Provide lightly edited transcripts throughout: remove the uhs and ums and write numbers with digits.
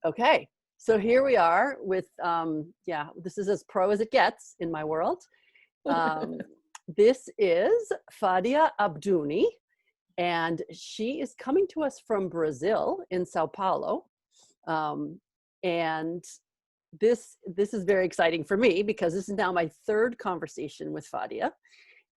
Okay, so here we are with, yeah, this is as pro as it gets in my world. Um, this is Fadia Abdouni, and she is coming to us from Brazil in Sao Paulo. Um, and this is very exciting for me because this is now my third conversation with Fadia.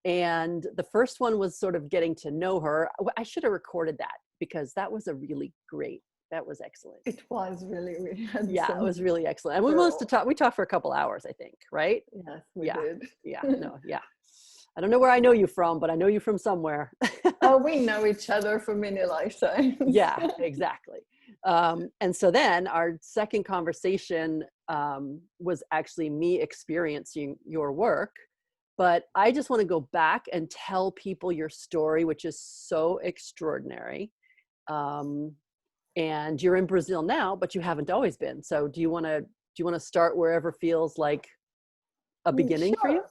And the first one was sort of getting to know her. I should have recorded that because that was a really great, that was excellent. It was really, really Yeah, it handsome was really excellent. And we managed to talk, we talked for a couple hours, I think, right? Yes, we Yeah, did. yeah, no, yeah. I don't know where I know you from, but I know you from somewhere. Oh, we know each other for many lifetimes. Yeah, exactly. And so then our second conversation was actually me experiencing your work. But I just want to go back and tell people your story, which is so extraordinary. And you're in Brazil now, but you haven't always been. So do you want to start wherever feels like a beginning for you?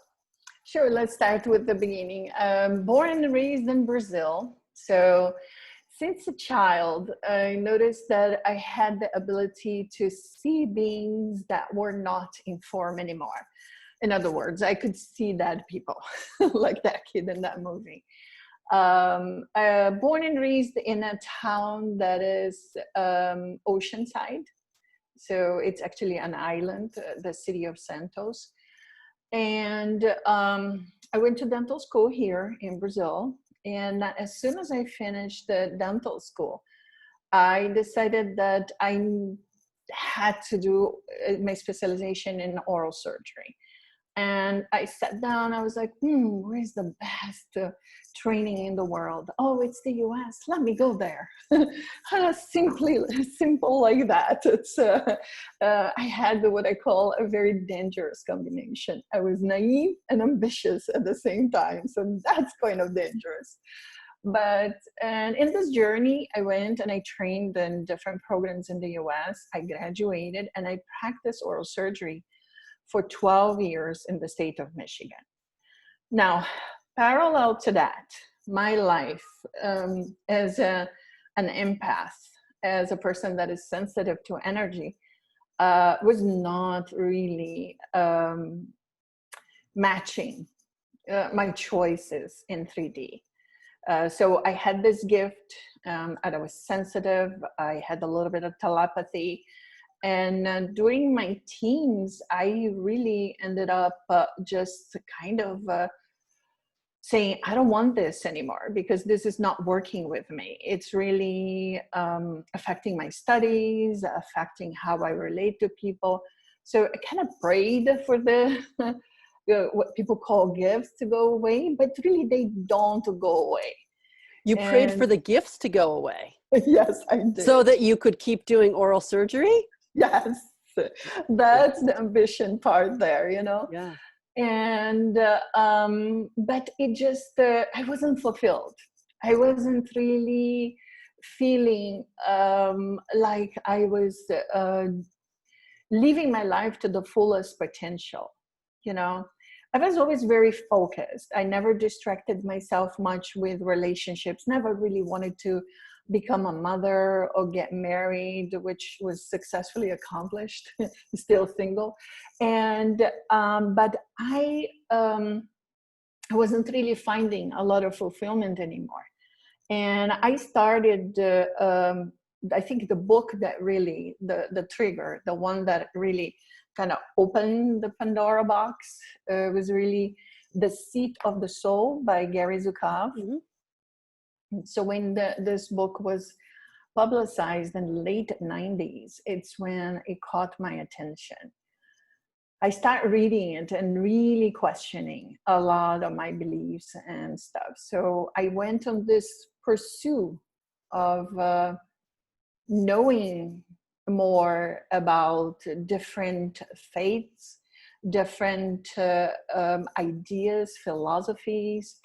Sure, let's start with the beginning. Born and raised in Brazil. So since a child, I noticed that I had the ability to see beings that were not in form anymore. In other words, I could see dead people like that kid in that movie. Born and raised in a town that is oceanside. So it's actually an island, the city of Santos. And I went to dental school here in Brazil. And as soon as I finished the dental school, I decided that I had to do my specialization in oral surgery. And I sat down, I was like, where's the best training in the world? Oh, it's the US, let me go there. Simple like that. It's, I had what I call a very dangerous combination. I was naive and ambitious at the same time. So that's kind of dangerous. And in this journey, I went and I trained in different programs in the US. I graduated and I practiced oral surgery for 12 years in the state of Michigan. Now, parallel to that, my life as an empath, as a person that is sensitive to energy, was not really matching my choices in 3D. So I had this gift, and I was sensitive. I had a little bit of telepathy. And during my teens, I really ended up just kind of saying, I don't want this anymore because this is not working with me. It's really affecting my studies, affecting how I relate to people. So I kind of prayed for the what people call gifts to go away, but really they don't go away. You prayed for the gifts to go away. Yes, I did. So that you could keep doing oral surgery? Yes, that's the ambition part there, you know? Yeah. And, but it just, I wasn't fulfilled. I wasn't really feeling like I was living my life to the fullest potential, you know? I was always very focused. I never distracted myself much with relationships, never really wanted to become a mother or get married, which was successfully accomplished, still single. And, but I wasn't really finding a lot of fulfillment anymore. And I started, I think the book that really, the trigger, the one that really kind of opened the Pandora box was really The Seat of the Soul by Gary Zukav. Mm-hmm. So when this book was publicized in the late 90s, it's when it caught my attention. I started reading it and really questioning a lot of my beliefs and stuff. So I went on this pursuit of knowing more about different faiths, different ideas, philosophies.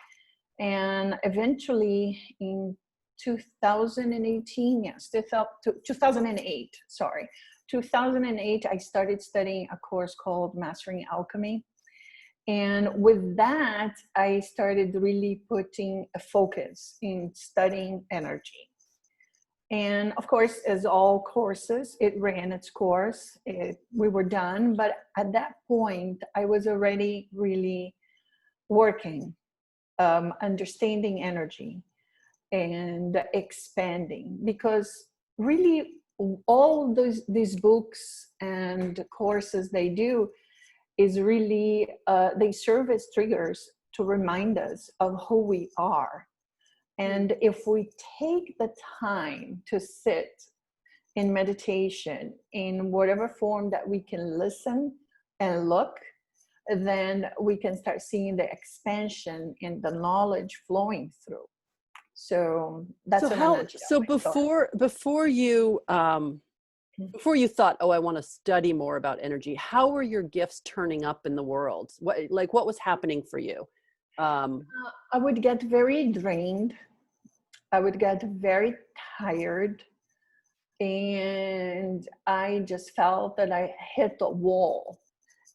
And eventually in 2018, yes, 2008, sorry. 2008, I started studying a course called Mastering Alchemy. And with that, I started really putting a focus in studying energy. And of course, as all courses, it ran its course. We were done. But at that point, I was already really working, understanding energy and expanding, because really all these books and courses they do is really, they serve as triggers to remind us of who we are. And if we take the time to sit in meditation in whatever form that we can listen and look, then we can start seeing the expansion in the knowledge flowing through. So that's in a nutshell. So before you thought, oh, I want to study more about energy, how were your gifts turning up in the world? What was happening for you? I would get very drained. I would get very tired, and I just felt that I hit a wall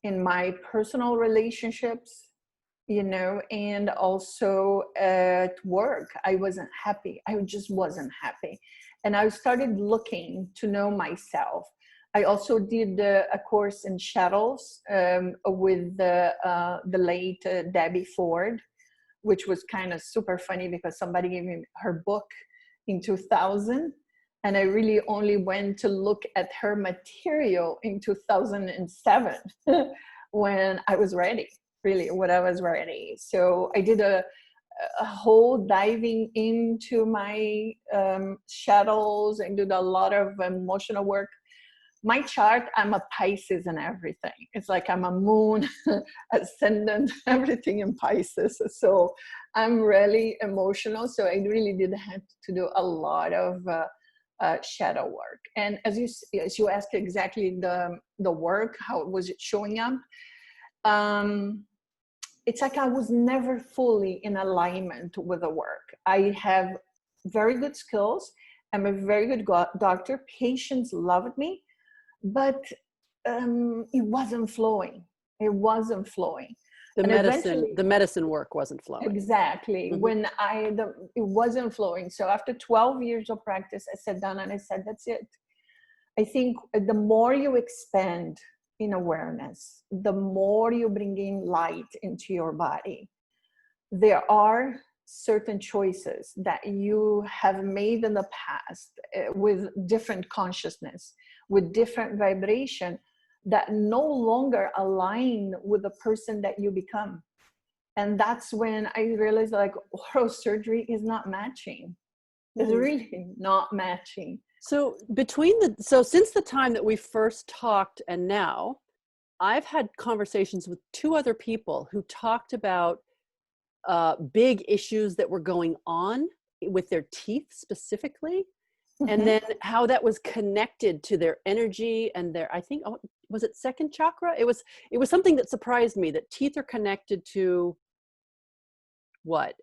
in my personal relationships, and also at work. I wasn't happy. I just wasn't happy. And I started looking to know myself. I also did a course in shadows with the late Debbie Ford, which was kind of super funny because somebody gave me her book in 2000. And I really only went to look at her material in 2007 when I was ready, really, when I was ready. So I did a whole diving into my shadows and did a lot of emotional work. My chart, I'm a Pisces and everything. It's like I'm a moon, ascendant, everything in Pisces. So I'm really emotional. So I really did have to do a lot of shadow work. And as you asked exactly the work, how was it showing up? It's like I was never fully in alignment with the work. I have very good skills. I'm a very good doctor. Patients loved me. But it wasn't flowing. It wasn't flowing. The medicine work wasn't flowing. Exactly. Mm-hmm. When it wasn't flowing. So after 12 years of practice, I sat down and I said, that's it. I think the more you expand in awareness, the more you bring in light into your body. There are certain choices that you have made in the past with different consciousness, with different vibration, that no longer align with the person that you become. And that's when I realized, like, oral surgery is not matching. It's really not matching. So since the time that we first talked and now, I've had conversations with two other people who talked about big issues that were going on with their teeth specifically. Mm-hmm. And then how that was connected to their energy and their, I think, was it second chakra? It was something that surprised me, that teeth are connected to what?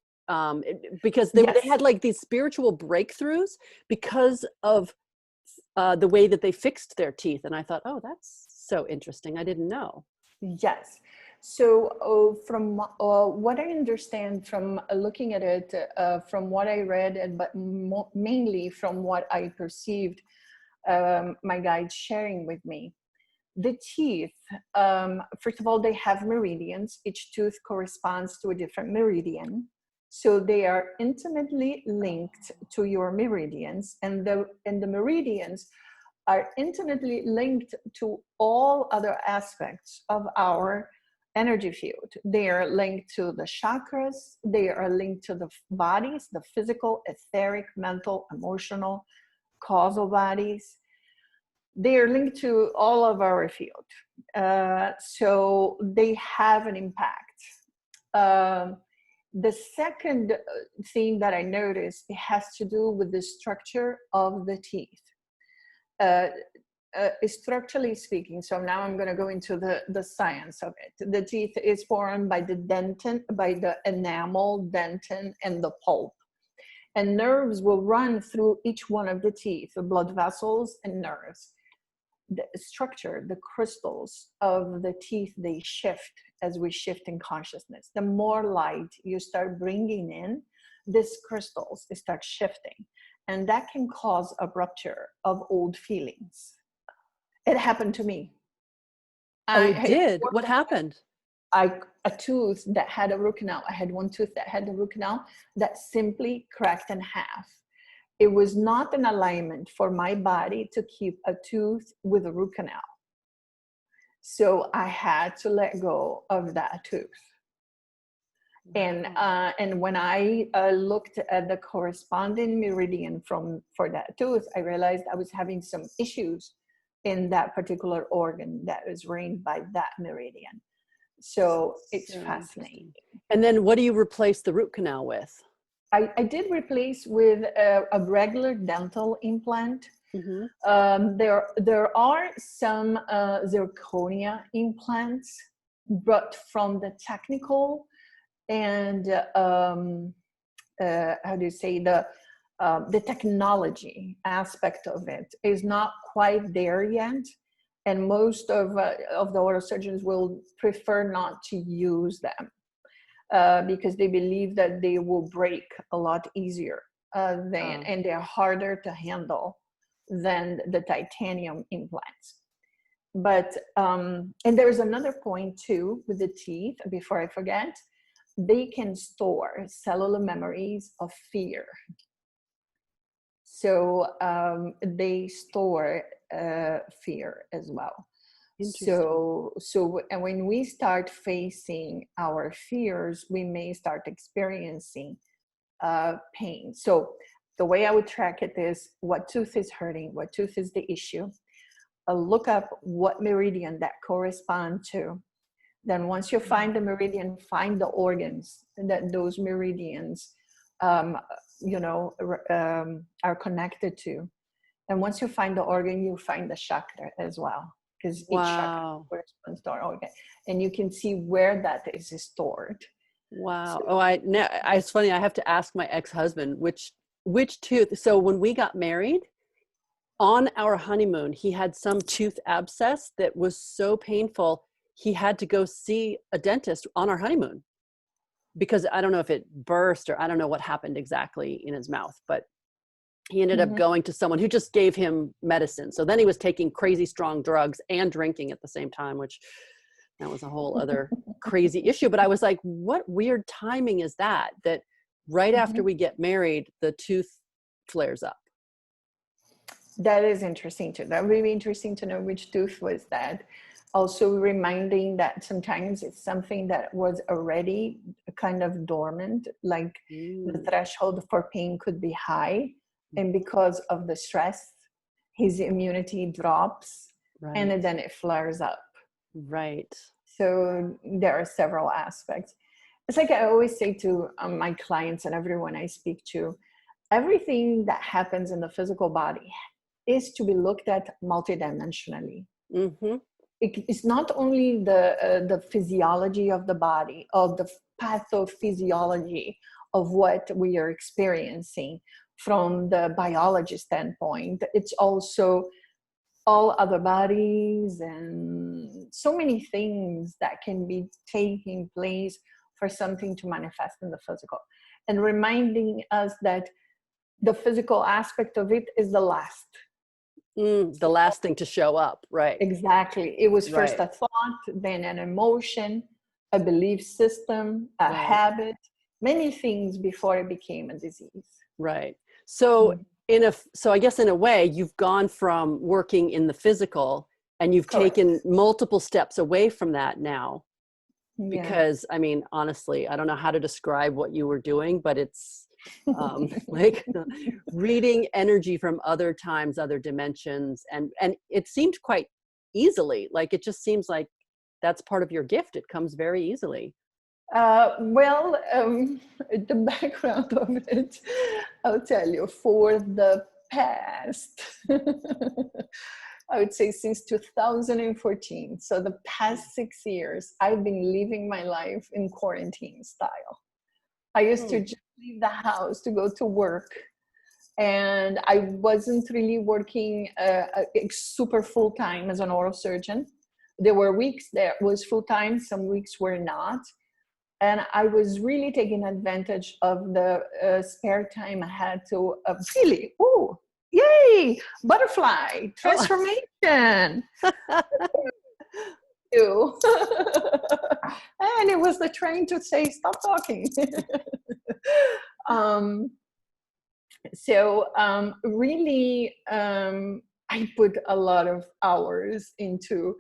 Because they had like these spiritual breakthroughs because of the way that they fixed their teeth. And I thought, oh, that's so interesting. I didn't know. Yes. So from what I understand from looking at it, from what I read, but mainly from what I perceived, my guide sharing with me, the teeth, first of all, they have meridians. Each tooth corresponds to a different meridian. So they are intimately linked to your meridians, and the meridians are intimately linked to all other aspects of our energy field. They are linked to the chakras. They are linked to the bodies, the physical, etheric, mental, emotional, causal bodies. They are linked to all of our field. So they have an impact. The second thing that I noticed, it has to do with the structure of the teeth. Structurally speaking, so now I'm going to go into the science of it. The teeth is formed by the dentin, by the enamel, dentin, and the pulp. And nerves will run through each one of the teeth, the blood vessels and nerves. The structure, the crystals of the teeth, they shift as we shift in consciousness. The more light you start bringing in, these crystals, they start shifting. and that can cause a rupture of old feelings. It happened to me. Oh, it did? What happened? A tooth that had a root canal. I had one tooth that had a root canal that simply cracked in half. It was not an alignment for my body to keep a tooth with a root canal. So I had to let go of that tooth. And when I looked at the corresponding meridian for that tooth, I realized I was having some issues in that particular organ that was reigned by that meridian. So it's fascinating. And then what do you replace the root canal with? I did replace with a regular dental implant. Mm-hmm. There are some zirconia implants, but from the technical and how do you say, the technology aspect of it is not quite there yet. And most of the oral surgeons will prefer not to use them because they believe that they will break a lot easier and they're harder to handle than the titanium implants. But, and there's another point too with the teeth, before I forget, they can store cellular memories of fear. So they store fear as well. So and when we start facing our fears, we may start experiencing pain. So the way I would track it is what tooth is hurting, what tooth is the issue. Look up what meridian that correspond to. Then once you find the meridian, find the organs that those meridians are connected to. And once you find the organ, you find the chakra as well, because each chakra corresponds to our organ, and you can see where that is stored. Wow. So, it's funny. I have to ask my ex-husband which tooth. So when we got married, on our honeymoon, he had some tooth abscess that was so painful, he had to go see a dentist on our honeymoon because I don't know if it burst or I don't know what happened exactly in his mouth, but he ended up going to someone who just gave him medicine. So then he was taking crazy strong drugs and drinking at the same time, which that was a whole other crazy issue. But I was like, what weird timing is that right after we get married, the tooth flares up? That is interesting too. That would be interesting to know which tooth was that. Also reminding that sometimes it's something that was already kind of dormant, like the threshold for pain could be high. And because of the stress, his immunity drops and then it flares up. Right. So there are several aspects. It's like I always say to my clients and everyone I speak to, everything that happens in the physical body is to be looked at multidimensionally. Mm-hmm. It's not only the physiology of the body, of the pathophysiology of what we are experiencing from the biology standpoint. It's also all other bodies and so many things that can be taking place for something to manifest in the physical. And reminding us that the physical aspect of it is the last. The last thing to show up, right? Exactly. It was first a thought, then an emotion, a belief system, a habit, many things before it became a disease. Right. So so I guess in a way, you've gone from working in the physical and you've taken multiple steps away from that now. Because I mean, honestly, I don't know how to describe what you were doing, but it's like reading energy from other times, other dimensions. And it seemed quite easily, like it just seems like that's part of your gift. It comes very easily. The background of it, I'll tell you, for the past, I would say since 2014. So the past 6 years, I've been living my life in quarantine style. I used to just leave the house to go to work. And I wasn't really working super full-time as an oral surgeon. There were weeks that was full-time, some weeks were not. And I was really taking advantage of the spare time I had to really, ooh, yay, butterfly transformation. You. And it was the train to say, stop talking. Really, I put a lot of hours into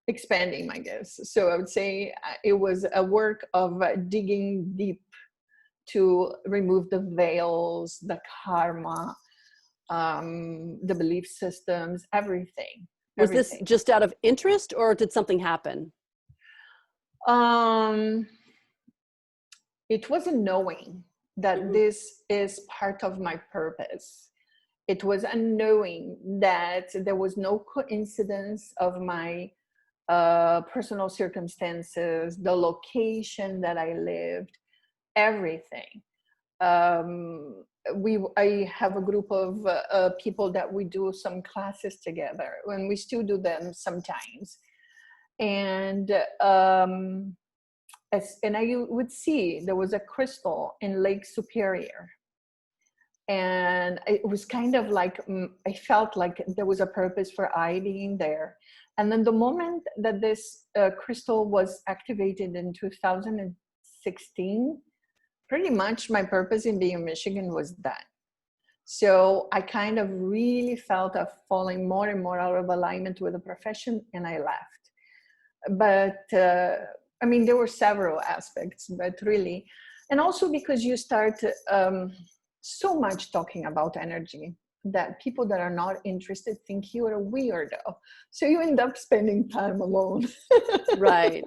expanding my gifts. So I would say it was a work of digging deep to remove the veils, the karma, the belief systems, everything. Was this just out of interest, or did something happen? It was a knowing that this is part of my purpose. It was a knowing that there was no coincidence of my personal circumstances, the location that I lived, everything. I have a group of people that we do some classes together, and we still do them sometimes. And I would see there was a crystal in Lake Superior. And it was kind of like, I felt like there was a purpose for I being there. And then the moment that this crystal was activated in 2016, pretty much my purpose in being in Michigan was done. So I kind of really felt of falling more and more out of alignment with the profession, and I left. But I mean, there were several aspects, but really, and also because you start so much talking about energy that people that are not interested think you're a weirdo. So you end up spending time alone. Right.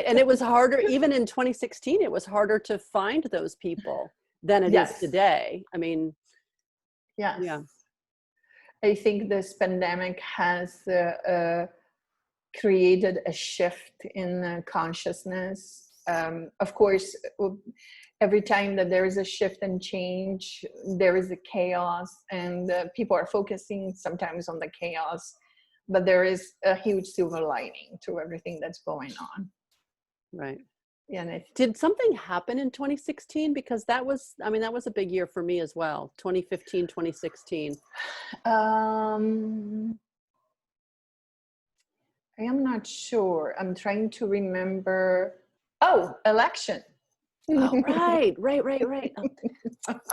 And it was harder, even in 2016, it was harder to find those people than it is today. I mean, yeah. I think this pandemic has created a shift in consciousness. Of course, every time that there is a shift and change, there is a chaos, and people are focusing sometimes on the chaos, but there is a huge silver lining to everything that's going on. Right. Yeah. And did something happen in 2016? Because that was a big year for me as well. 2015, 2016. I am not sure. I'm trying to remember. Oh, election. Oh, right. Oh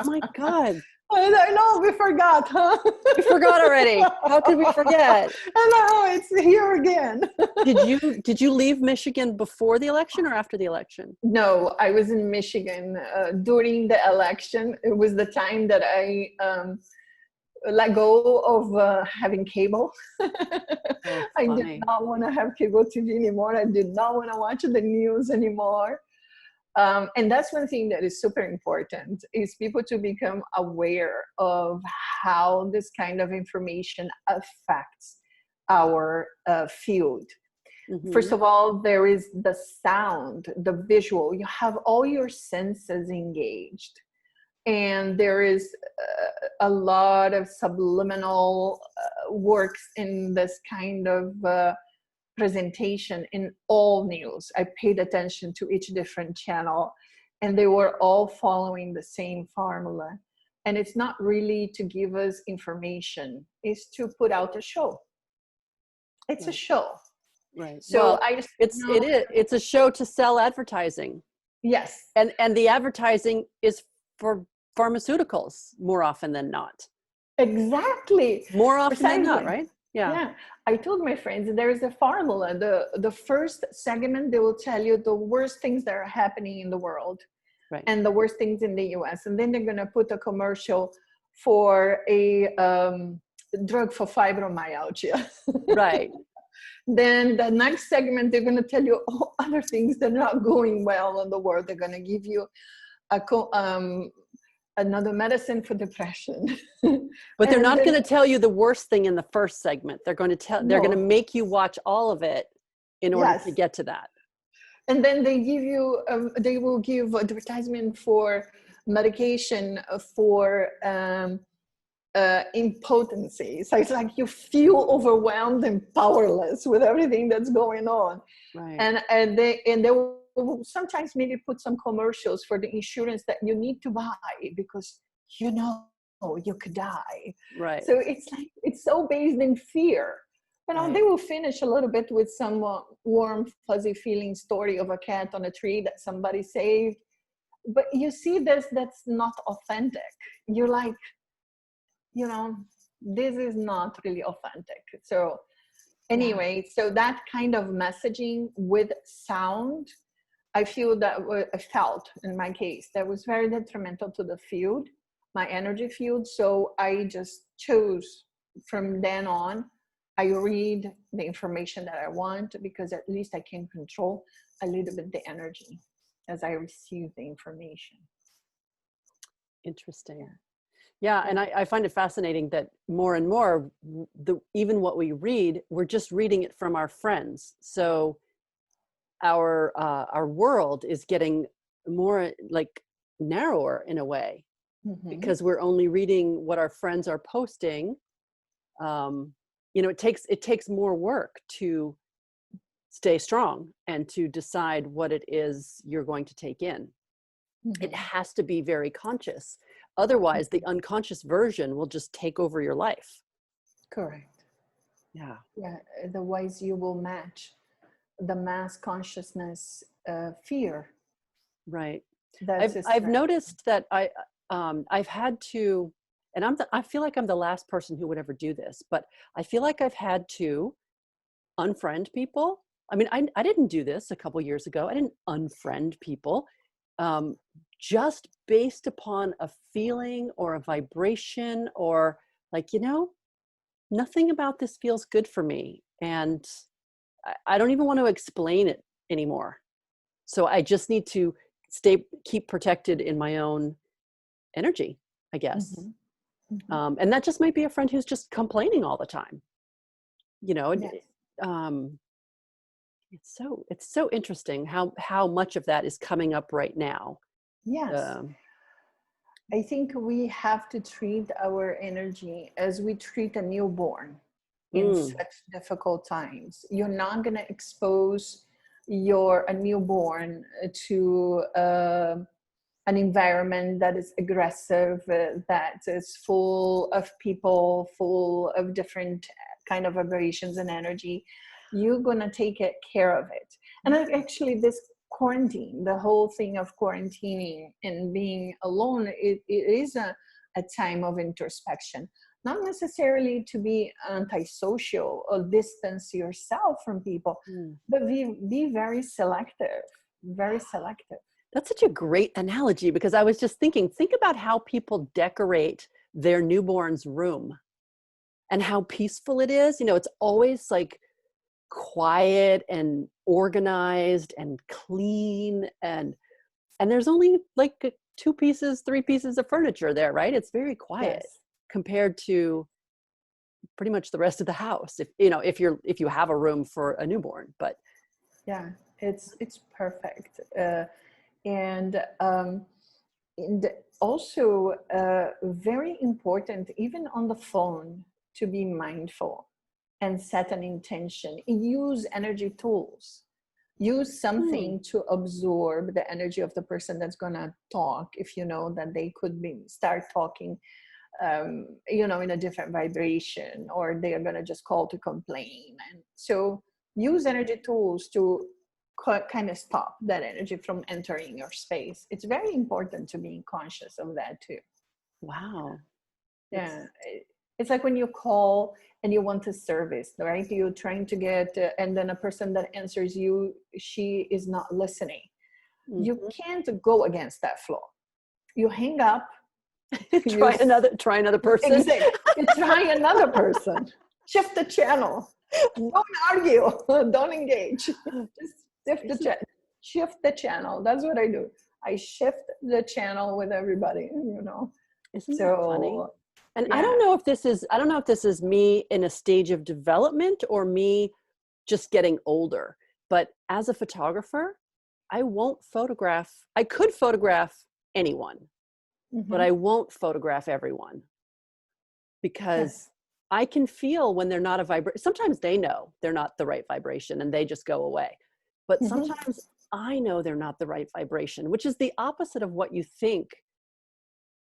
my God. I know, we forgot, huh? We forgot already. How could we forget? I know, it's here again. Did you leave Michigan before the election or after the election? No, I was in Michigan during the election. It was the time that I let go of having cable. I did not want to have cable TV anymore. I did not want to watch the news anymore. And that's one thing that is super important, is people to become aware of how this kind of information affects our field. Mm-hmm. First of all, there is the sound, the visual. You have all your senses engaged. And there is a lot of subliminal works in this kind of presentation in all news. I paid attention to each different channel, and they were all following the same formula. And it's not really to give us information, it's to put out a show. It's a show. Right. So it's a show to sell advertising. Yes. And the advertising is for pharmaceuticals more often than not. Exactly. More often than not, right? Yeah. I told my friends there is a formula. The first segment, they will tell you the worst things that are happening in the world, right, and the worst things in the US. And then they're going to put a commercial for a drug for fibromyalgia. Right. Then the next segment, they're going to tell you all other things that are not going well in the world. They're going to give you another medicine for depression. But they're not going to tell you the worst thing in the first segment. They're going to they're going to make you watch all of it in order to get to that. And then they give you, they will give advertisement for medication for impotency. So it's like you feel overwhelmed and powerless with everything that's going on. Right. And they will sometimes maybe put some commercials for the insurance that you need to buy because you know you could die. Right. So it's like, it's so based in fear. Right. They will finish a little bit with some warm, fuzzy feeling story of a cat on a tree that somebody saved. But you see this, that's not authentic. You're like, this is not really authentic. So anyway, so that kind of messaging with sound, I felt in my case, that was very detrimental to the field, my energy field. So I just chose from then on, I read the information that I want because at least I can control a little bit the energy as I receive the information. Interesting. Yeah, and I find it fascinating that more and more, even what we read, we're just reading it from our friends. So our world is getting more like narrower in a way, because we're only reading what our friends are posting. It takes more work to stay strong and to decide what it is you're going to take in. It has to be very conscious. Otherwise, the unconscious version will just take over your life. Correct. Yeah. Yeah. Otherwise, you will match the mass consciousness fear. Right. That's I've noticed that I've had to, and I feel like I'm the last person who would ever do this, but I feel like I've had to unfriend people. I mean, I didn't do this a couple years ago. I didn't unfriend people. Just based upon a feeling or a vibration, or like, nothing about this feels good for me. And I don't even want to explain it anymore. So I just need to keep protected in my own energy, I guess. And that just might be a friend who's just complaining all the time. Yes. It's so interesting how much of that is coming up right now. Yes. I think we have to treat our energy as we treat a newborn in such difficult times. You're not going to expose a newborn to an environment that is aggressive, that is full of people, full of different kind of vibrations and energy. You're going to take care of it. And actually this quarantine, the whole thing of quarantining and being alone, it is a time of introspection, not necessarily to be antisocial or distance yourself from people, but be very selective, very selective. That's such a great analogy, because I was just think about how people decorate their newborn's room and how peaceful it is. It's always like quiet and organized and clean, and there's only like 3 pieces of furniture there, right? It's very quiet. Yes. Compared to pretty much the rest of the house, if you have a room for a newborn. But yeah, it's perfect. And also very important, even on the phone, to be mindful and set an intention. Use energy tools. Use something to absorb the energy of the person that's going to talk, if you know that they could start talking in a different vibration, or they are going to just call to complain. And so use energy tools to kind of stop that energy from entering your space. It's very important to be conscious of that too. Wow. Yeah. It's like when you call and you want a service, right? You're trying to get, and then a person that answers you, she is not listening. You can't go against that flow. You hang up. Try another person. Exactly. You try another person. Shift the channel. Don't argue. Don't engage. Just shift the channel. That's what I do. I shift the channel with everybody. Isn't that funny? And yeah. I don't know if this is me in a stage of development or me just getting older. But as a photographer, I could photograph anyone. But I won't photograph everyone, because I can feel when they're not a vibration. Sometimes they know they're not the right vibration and they just go away. But sometimes I know they're not the right vibration, which is the opposite of what you think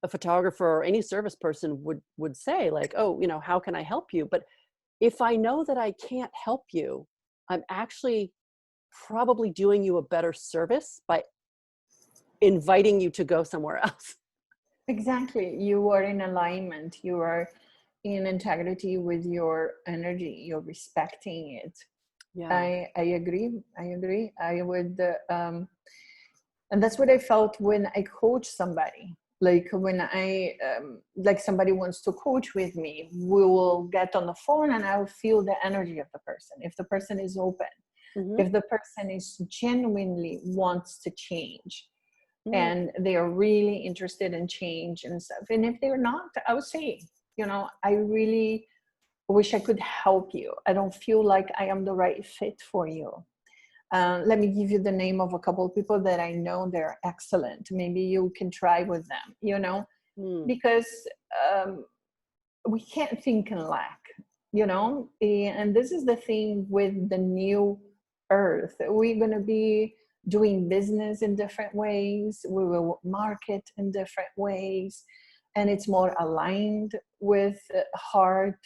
a photographer or any service person would say, like, oh, you know, how can I help you? But if I know that I can't help you, I'm actually probably doing you a better service by inviting you to go somewhere else. Exactly. You are in alignment. You are in integrity with your energy. You're respecting it. Yeah. I agree. I agree. I would, and that's what I felt when I coach somebody. Like when like somebody wants to coach with me, we will get on the phone and I'll feel the energy of the person. If the person is open, Mm-hmm. if the person is genuinely wants to change, Mm-hmm. and they are really interested in change and stuff. And if they're not, I would say, you know, I really wish I could help you. I don't feel like I am the right fit for you. Let me give you the name of a couple of people that I know they're excellent. Maybe you can try with them, you know, Mm. because we can't think and lack, you know, and this is the thing with the new earth. We're going to be doing business in different ways. We will market in different ways, and it's more aligned with heart,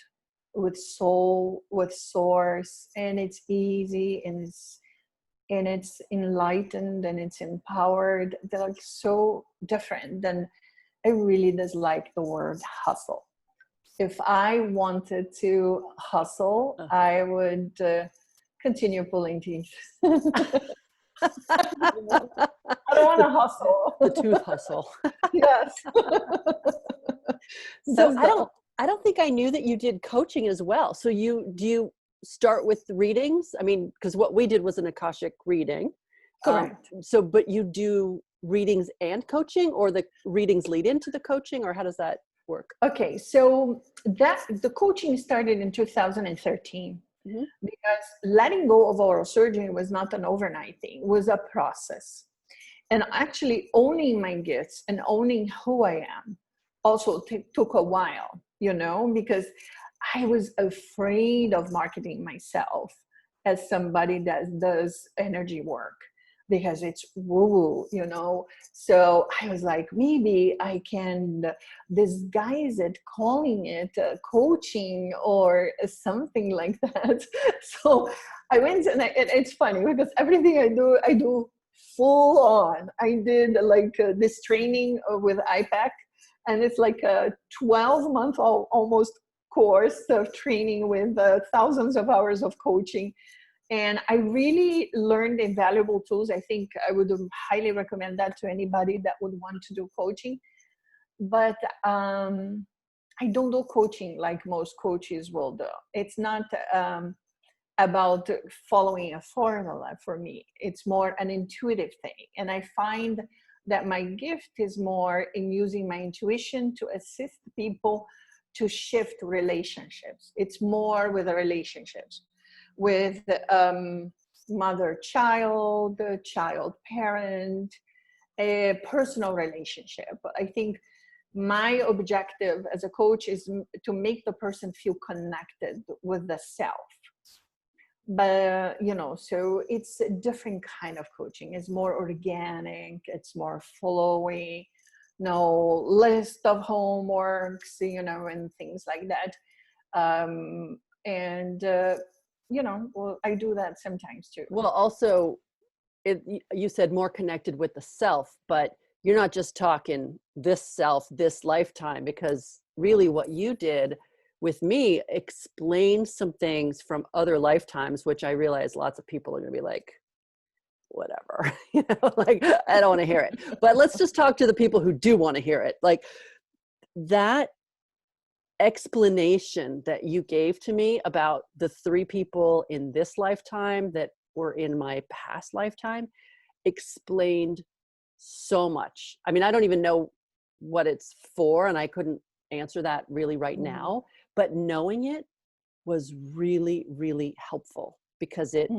with soul, with source, and it's easy, and it's enlightened, and it's empowered. They're like so different than, I really dislike the word hustle. If I wanted to hustle, I would continue pulling teeth. I don't want to hustle. The tooth hustle. Yes. So That's I don't think I knew that you did coaching as well. So do you start with the readings? I mean, because what we did was an Akashic reading. correct. So, but you do readings and coaching, or the readings lead into the coaching, or how does that work? Okay, so that the coaching started in 2013, Mm-hmm. because letting go of oral surgery was not an overnight thing, it was a process. And actually owning my gifts and owning who I am also took a while, you know, because I was afraid of marketing myself as somebody that does energy work, because it's woo, you know. So I was like, maybe I can disguise it, calling it coaching or something like that. So I went, and it's funny because everything I do full on. I did like this training with IPAC, and it's like a 12-month almost course of training with thousands of hours of coaching. And I really learned invaluable tools. I think I would highly recommend that to anybody that would want to do coaching. But I don't do coaching like most coaches will do. It's not about following a formula for me. It's more an intuitive thing. And I find that my gift is more in using my intuition to assist people to shift relationships. It's more with the relationships with mother-child, child-parent, a personal relationship. I think my objective as a coach is to make the person feel connected with the self. But, you know, so it's a different kind of coaching. It's more organic, it's more flowy, no list of homeworks, you know, and things like that. And you know, well, I do that sometimes too. Well, also, you said more connected with the self, but you're not just talking this self, this lifetime, because really what you did with me explained some things from other lifetimes, which I realize lots of people are going to be like, whatever, you know, like, I don't want to hear it. But let's just talk to the people who do want to hear it. Like, that explanation that you gave to me about the 3 people in this lifetime that were in my past lifetime explained so much. I mean, I don't even know what it's for, and I couldn't answer that really right now, but knowing it was really, really helpful, because it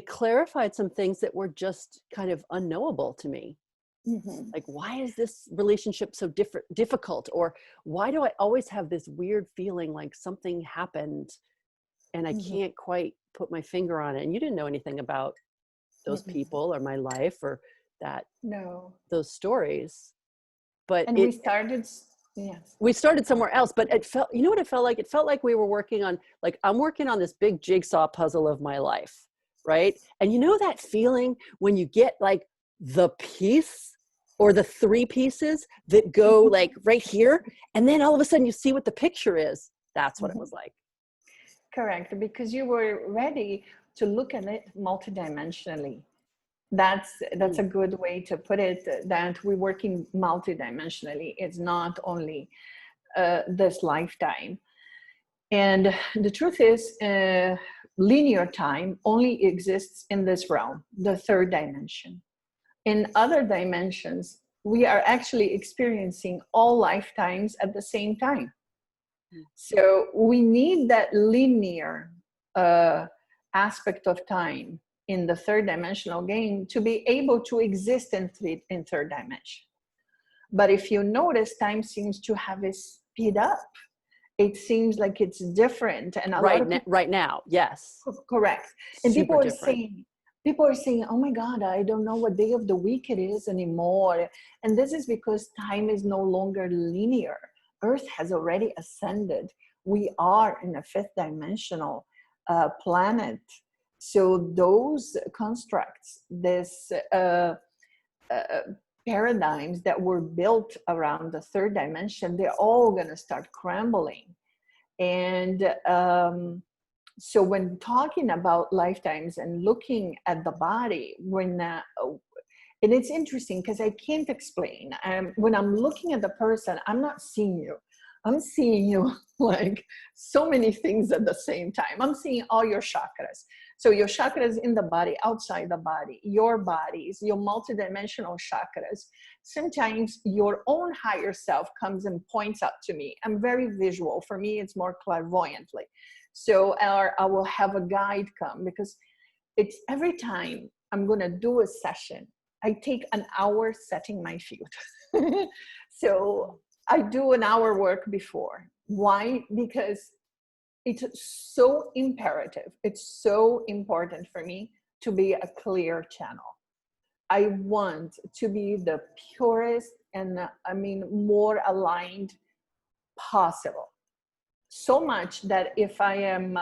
clarified some things that were just kind of unknowable to me. Like, why is this relationship so difficult? Or why do I always have this weird feeling like something happened and I can't quite put my finger on it. And you didn't know anything about those people or my life or that, No. those stories. But And yes. we started somewhere else, but it felt, you know what it felt like? It felt like we were working on, like, I'm working on this big jigsaw puzzle of my life, right? And you know that feeling when you get like the piece or the three pieces that go like right here, and then all of a sudden you see what the picture is? That's what it was like. Correct, because you were ready to look at it multidimensionally. That's a good way to put it, that we're working multidimensionally. It's not only this lifetime. And the truth is, linear time only exists in this realm, the third dimension. In other dimensions, we are actually experiencing all lifetimes at the same time. So we need that linear aspect of time in the third dimensional game to be able to exist in third dimension. But if you notice, time seems to have a speed up. It seems like it's different, and right now, yes, correct. And super people are different. saying, "Oh my God, I don't know what day of the week it is anymore." And this is because time is no longer linear. Earth has already ascended. We are in a fifth dimensional planet. So those constructs, this paradigms that were built around the third dimension, they're all going to start crumbling. And so when talking about lifetimes and looking at the body, and it's interesting because I can't explain. When I'm looking at the person, I'm not seeing you. I'm seeing you like so many things at the same time. I'm seeing all your chakras. So your chakras in the body, outside the body, your bodies, your multidimensional chakras. Sometimes your own higher self comes and points out to me. I'm very visual. For me, it's more clairvoyantly. So I will have a guide come, because it's every time I'm going to do a session, I take an hour setting my field. So I do an hour work before. Why? Because it's so imperative. It's so important for me to be a clear channel. I want to be the purest and more aligned possible. So much that if I am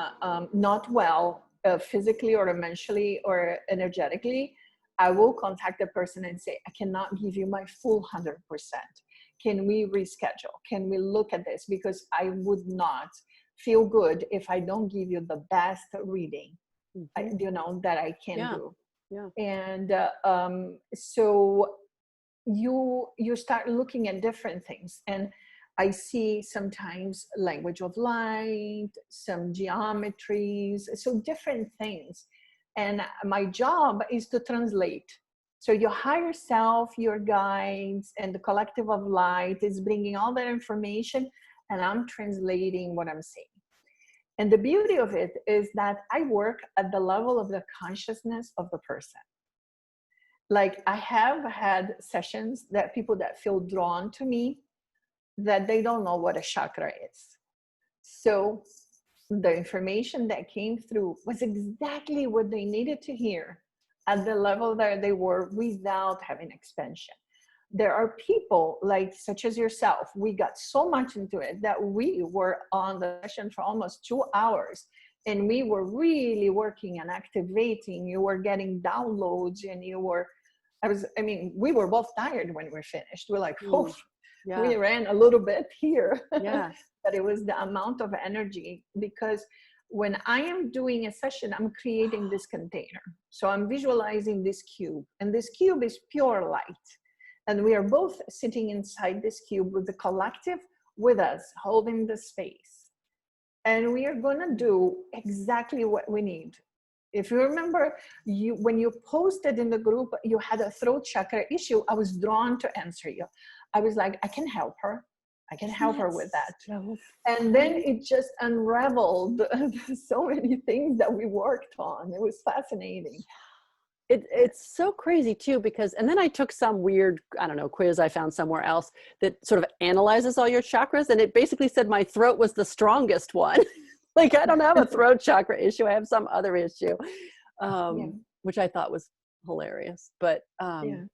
not well physically or mentally or energetically, I will contact the person and say, I cannot give you my full 100%. Can we reschedule? Can we look at this? Because I would not feel good if I don't give you the best reading, that I can do. Yeah. And so you start looking at different things. And I see sometimes language of light, some geometries, so different things. And my job is to translate. So your higher self, your guides, and the collective of light is bringing all that information, and I'm translating what I'm seeing. And the beauty of it is that I work at the level of the consciousness of the person. Like, I have had sessions that people that feel drawn to me, that they don't know what a chakra is. So the information that came through was exactly what they needed to hear at the level that they were, without having expansion. There are people like, such as yourself, we got so much into it that we were on the session for almost 2 hours, and we were really working and activating. You were getting downloads, and we were both tired when we finished. We're like, oh, yeah. We ran a little bit here. Yeah. But it was the amount of energy, because when I am doing a session, I'm creating this container. So I'm visualizing this cube, and this cube is pure light. And we are both sitting inside this cube with the collective with us, holding the space. And we are going to do exactly what we need. If you remember, when you posted in the group, you had a throat chakra issue, I was drawn to answer you. I was like, I can help her. I can help her with that. And then it just unraveled so many things that we worked on. It was fascinating. It's so crazy too, because, and then I took some weird, I don't know, quiz I found somewhere else that sort of analyzes all your chakras. And it basically said my throat was the strongest one. Like, I don't have a throat chakra issue. I have some other issue, Yeah. which I thought was hilarious. But Yeah.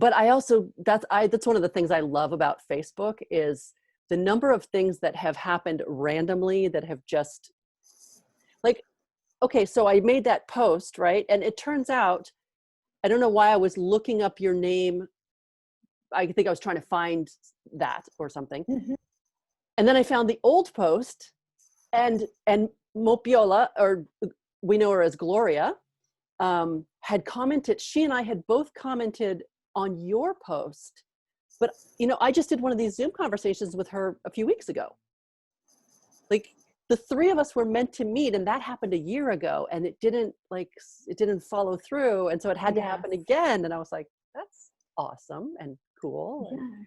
I also, that's one of the things I love about Facebook is the number of things that have happened randomly that have just like, okay, so I made that post, right? And it turns out, I don't know why I was looking up your name. I think I was trying to find that or something. Mhm. And then I found the old post, and Mopiola, or we know her as Gloria, had commented. She and I had both commented on your post, but I just did one of these Zoom conversations with her a few weeks ago. Like, the three of us were meant to meet, and that happened a year ago, and it didn't follow through, and so it had to happen again. And I was like, that's awesome and cool. Yeah,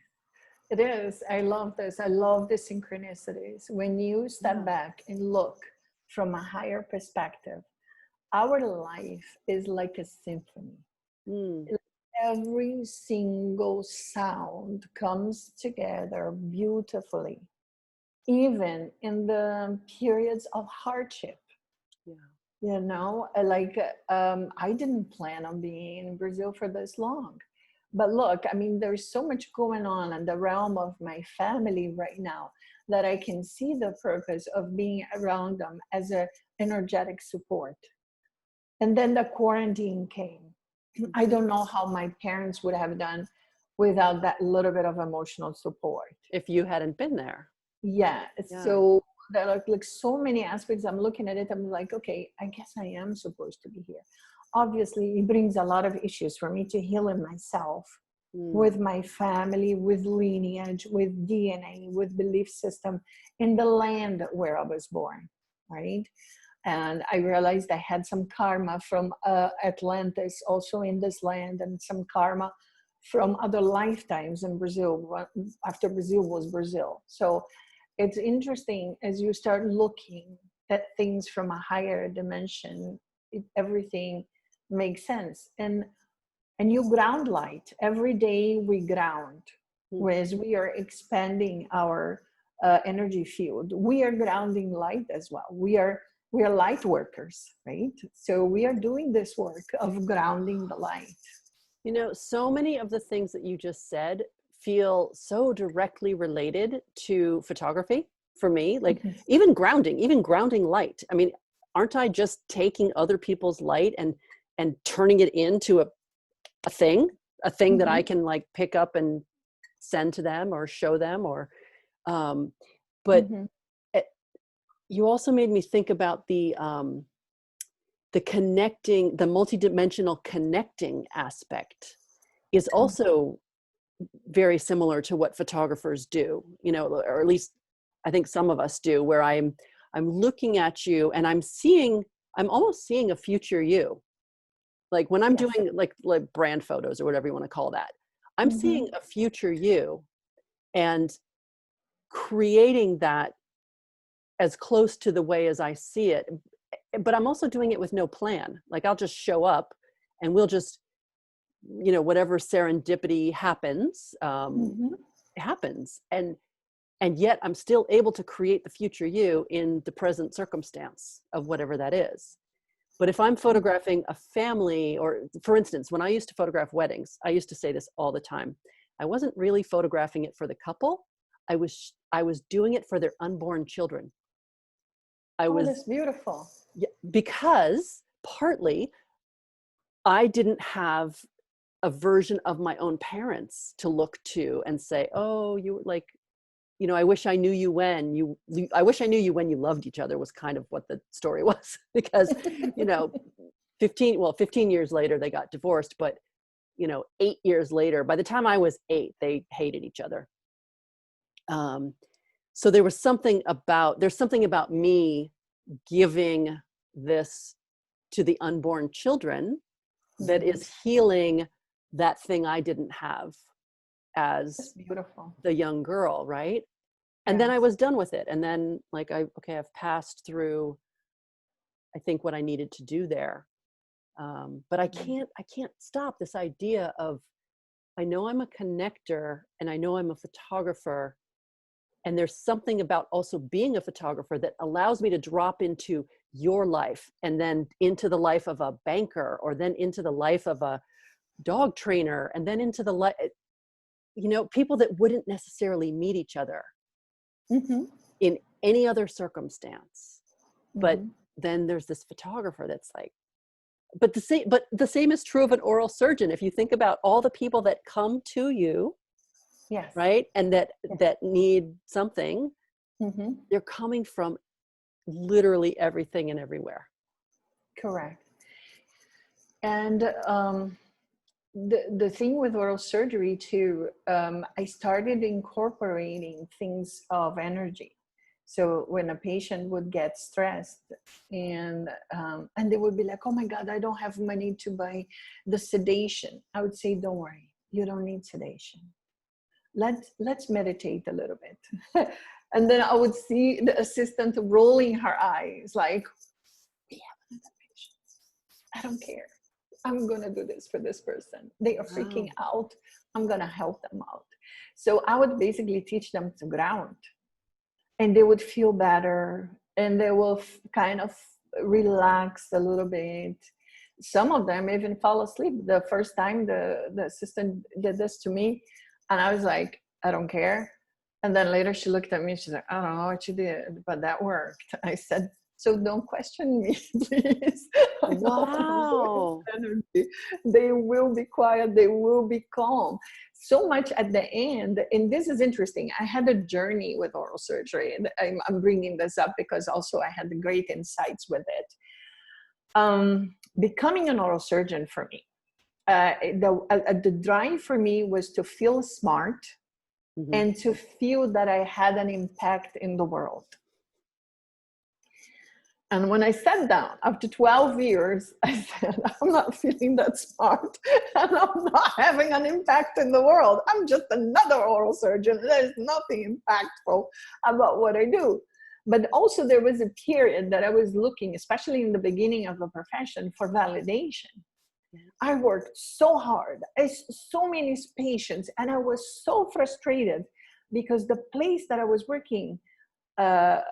it is. I love this. I love the synchronicities. When you step back and look from a higher perspective, our life is like a symphony. Mm. Every single sound comes together beautifully, even in the periods of hardship. I didn't plan on being in Brazil for this long. But look, I mean, there's so much going on in the realm of my family right now that I can see the purpose of being around them as an energetic support. And then the quarantine came. I don't know how my parents would have done without that little bit of emotional support. If you hadn't been there. Yeah. So there are like so many aspects. I'm looking at it. I'm like, okay, I guess I am supposed to be here. Obviously, it brings a lot of issues for me to heal in myself, with my family, with lineage, with DNA, with belief system in the land where I was born, right? And I realized I had some karma from Atlantis also in this land, and some karma from other lifetimes in Brazil, after Brazil was Brazil. So it's interesting as you start looking at things from a higher dimension, everything makes sense. And you ground light. Every day we ground, whereas we are expanding our energy field. We are grounding light as well. We are light workers, right? So we are doing this work of grounding the light. So many of the things that you just said feel so directly related to photography for me, like even grounding light. I mean, aren't I just taking other people's light and turning it into a thing that I can like pick up and send to them or show them, or but you also made me think about the connecting, the multidimensional connecting aspect is also very similar to what photographers do, or at least I think some of us do, where I'm looking at you and I'm almost seeing a future you. Like when I'm doing like brand photos or whatever you want to call that, I'm seeing a future you and creating that as close to the way as I see it. But I'm also doing it with no plan. Like I'll just show up and we'll just, whatever serendipity happens, happens. And yet I'm still able to create the future you in the present circumstance of whatever that is. But if I'm photographing a family, or for instance, when I used to photograph weddings, I used to say this all the time. I wasn't really photographing it for the couple. I was doing it for their unborn children. That's beautiful. Yeah, because partly I didn't have a version of my own parents to look to and say, oh, you were like, I wish I knew you when you loved each other, was kind of what the story was. Because 15 years later they got divorced, but 8 years later, by the time I was 8, they hated each other. So there's something about me giving this to the unborn children that is healing that thing I didn't have as beautiful, the young girl, right? And then I was done with it. And then I've passed through, I think, what I needed to do there. But I can't stop this idea of, I know I'm a connector and I know I'm a photographer, And there's something about also being a photographer that allows me to drop into your life, and then into the life of a banker, or then into the life of a dog trainer, and then into the life, you know, people that wouldn't necessarily meet each other in any other circumstance. But then there's this photographer that's like, but the same is true of an oral surgeon. If you think about all the people that come to you, Yes. right, and that need something, they're coming from literally everything and everywhere. Correct. And the thing with oral surgery too, I started incorporating things of energy. So when a patient would get stressed and they would be like, oh my God, I don't have money to buy the sedation. I would say, don't worry, you don't need sedation. Let's meditate a little bit. And then I would see the assistant rolling her eyes like, we have another patient. I don't care. I'm going to do this for this person. They are freaking out. I'm going to help them out. So I would basically teach them to ground, and they would feel better, and they will kind of relax a little bit. Some of them even fall asleep. The first time the assistant did this to me, and I was like, I don't care. And then later she looked at me, she's like, I don't know what you did, but that worked. I said, so don't question me, please. Wow. They will be quiet. They will be calm. So much at the end. And this is interesting. I had a journey with oral surgery. And I'm bringing this up because also I had great insights with it. Becoming an oral surgeon for me, the drive for me was to feel smart and to feel that I had an impact in the world. And when I sat down after 12 years, I said, I'm not feeling that smart, and I'm not having an impact in the world. I'm just another oral surgeon. There's nothing impactful about what I do. But also there was a period that I was looking, especially in the beginning of the profession, for validation. I worked so hard. I saw so many patients, and I was so frustrated because the place that I was working at,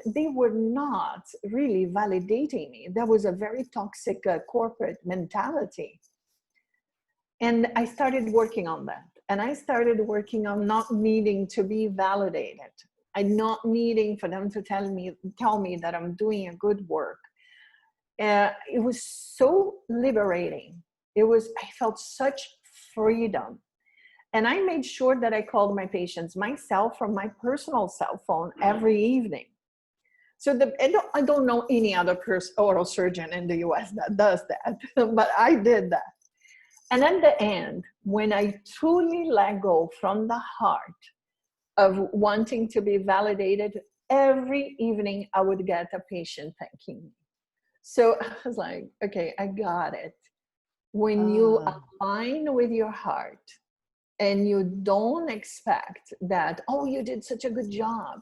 they were not really validating me. There was a very toxic corporate mentality. And I started working on that. And I started working on not needing to be validated. I'm not needing for them to tell me that I'm doing a good work. It was so liberating. I felt such freedom. And I made sure that I called my patients myself from my personal cell phone every evening. So I don't know any other oral surgeon in the US that does that, but I did that. And at the end, when I truly let go from the heart of wanting to be validated, every evening I would get a patient thanking me. So I was like, okay, I got it. When you align with your heart and you don't expect that, oh, you did such a good job,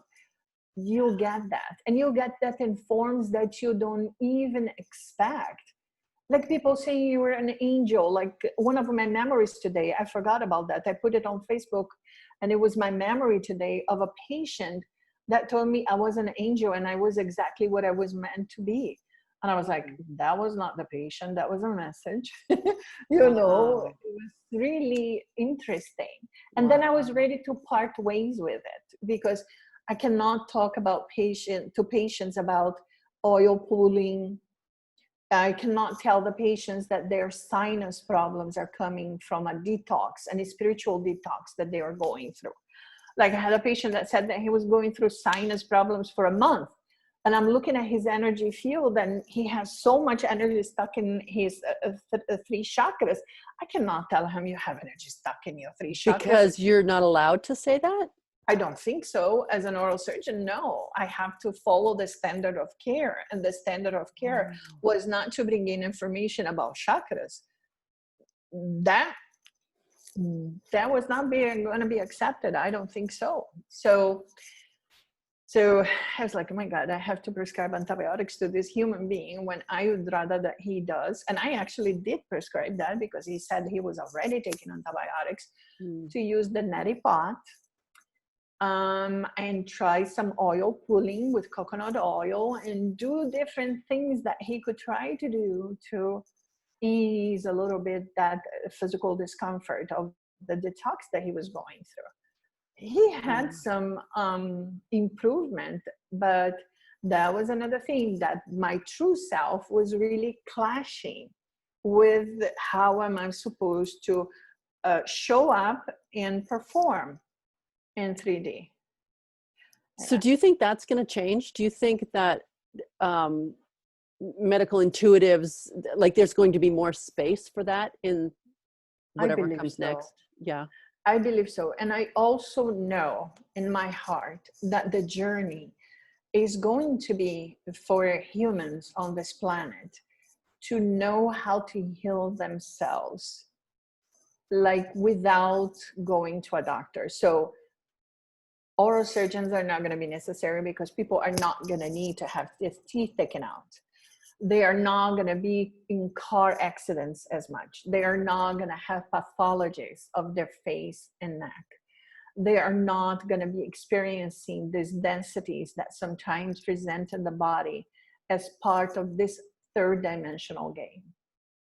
you'll get that. And you'll get that in forms that you don't even expect. Like people saying you were an angel. Like one of my memories today, I forgot about that. I put it on Facebook, and it was my memory today of a patient that told me I was an angel and I was exactly what I was meant to be. And I was like, that was not the patient, that was a message. You know, it was really interesting. And then I was ready to part ways with it, because I cannot talk about patients about oil pulling. I cannot tell the patients that their sinus problems are coming from a detox and a spiritual detox that they are going through. Like I had a patient that said that he was going through sinus problems for a month. And I'm looking at his energy field, and he has so much energy stuck in his three chakras. I cannot tell him you have energy stuck in your three chakras. Because you're not allowed to say that? I don't think so. As an oral surgeon, no. I have to follow the standard of care. And the standard of care was not to bring in information about chakras. That was not going to be accepted. I don't think so. So I was like, oh my God, I have to prescribe antibiotics to this human being when I would rather that he does. And I actually did prescribe that because he said he was already taking antibiotics to use the neti pot. and try some oil pulling with coconut oil and do different things that he could try to do to ease a little bit that physical discomfort of the detox that he was going through. He had some improvement, but that was another thing, that my true self was really clashing with how am I supposed to show up and perform in 3D. So do you think that's going to change? Do you think that medical intuitives, like there's going to be more space for that in whatever comes next? Yeah. I believe so. And I also know in my heart that the journey is going to be for humans on this planet to know how to heal themselves, like without going to a doctor. So oral surgeons are not going to be necessary because people are not going to need to have their teeth taken out. They are not going to be in car accidents as much. They are not going to have pathologies of their face and neck. They are not going to be experiencing these densities that sometimes present in the body as part of this third dimensional game.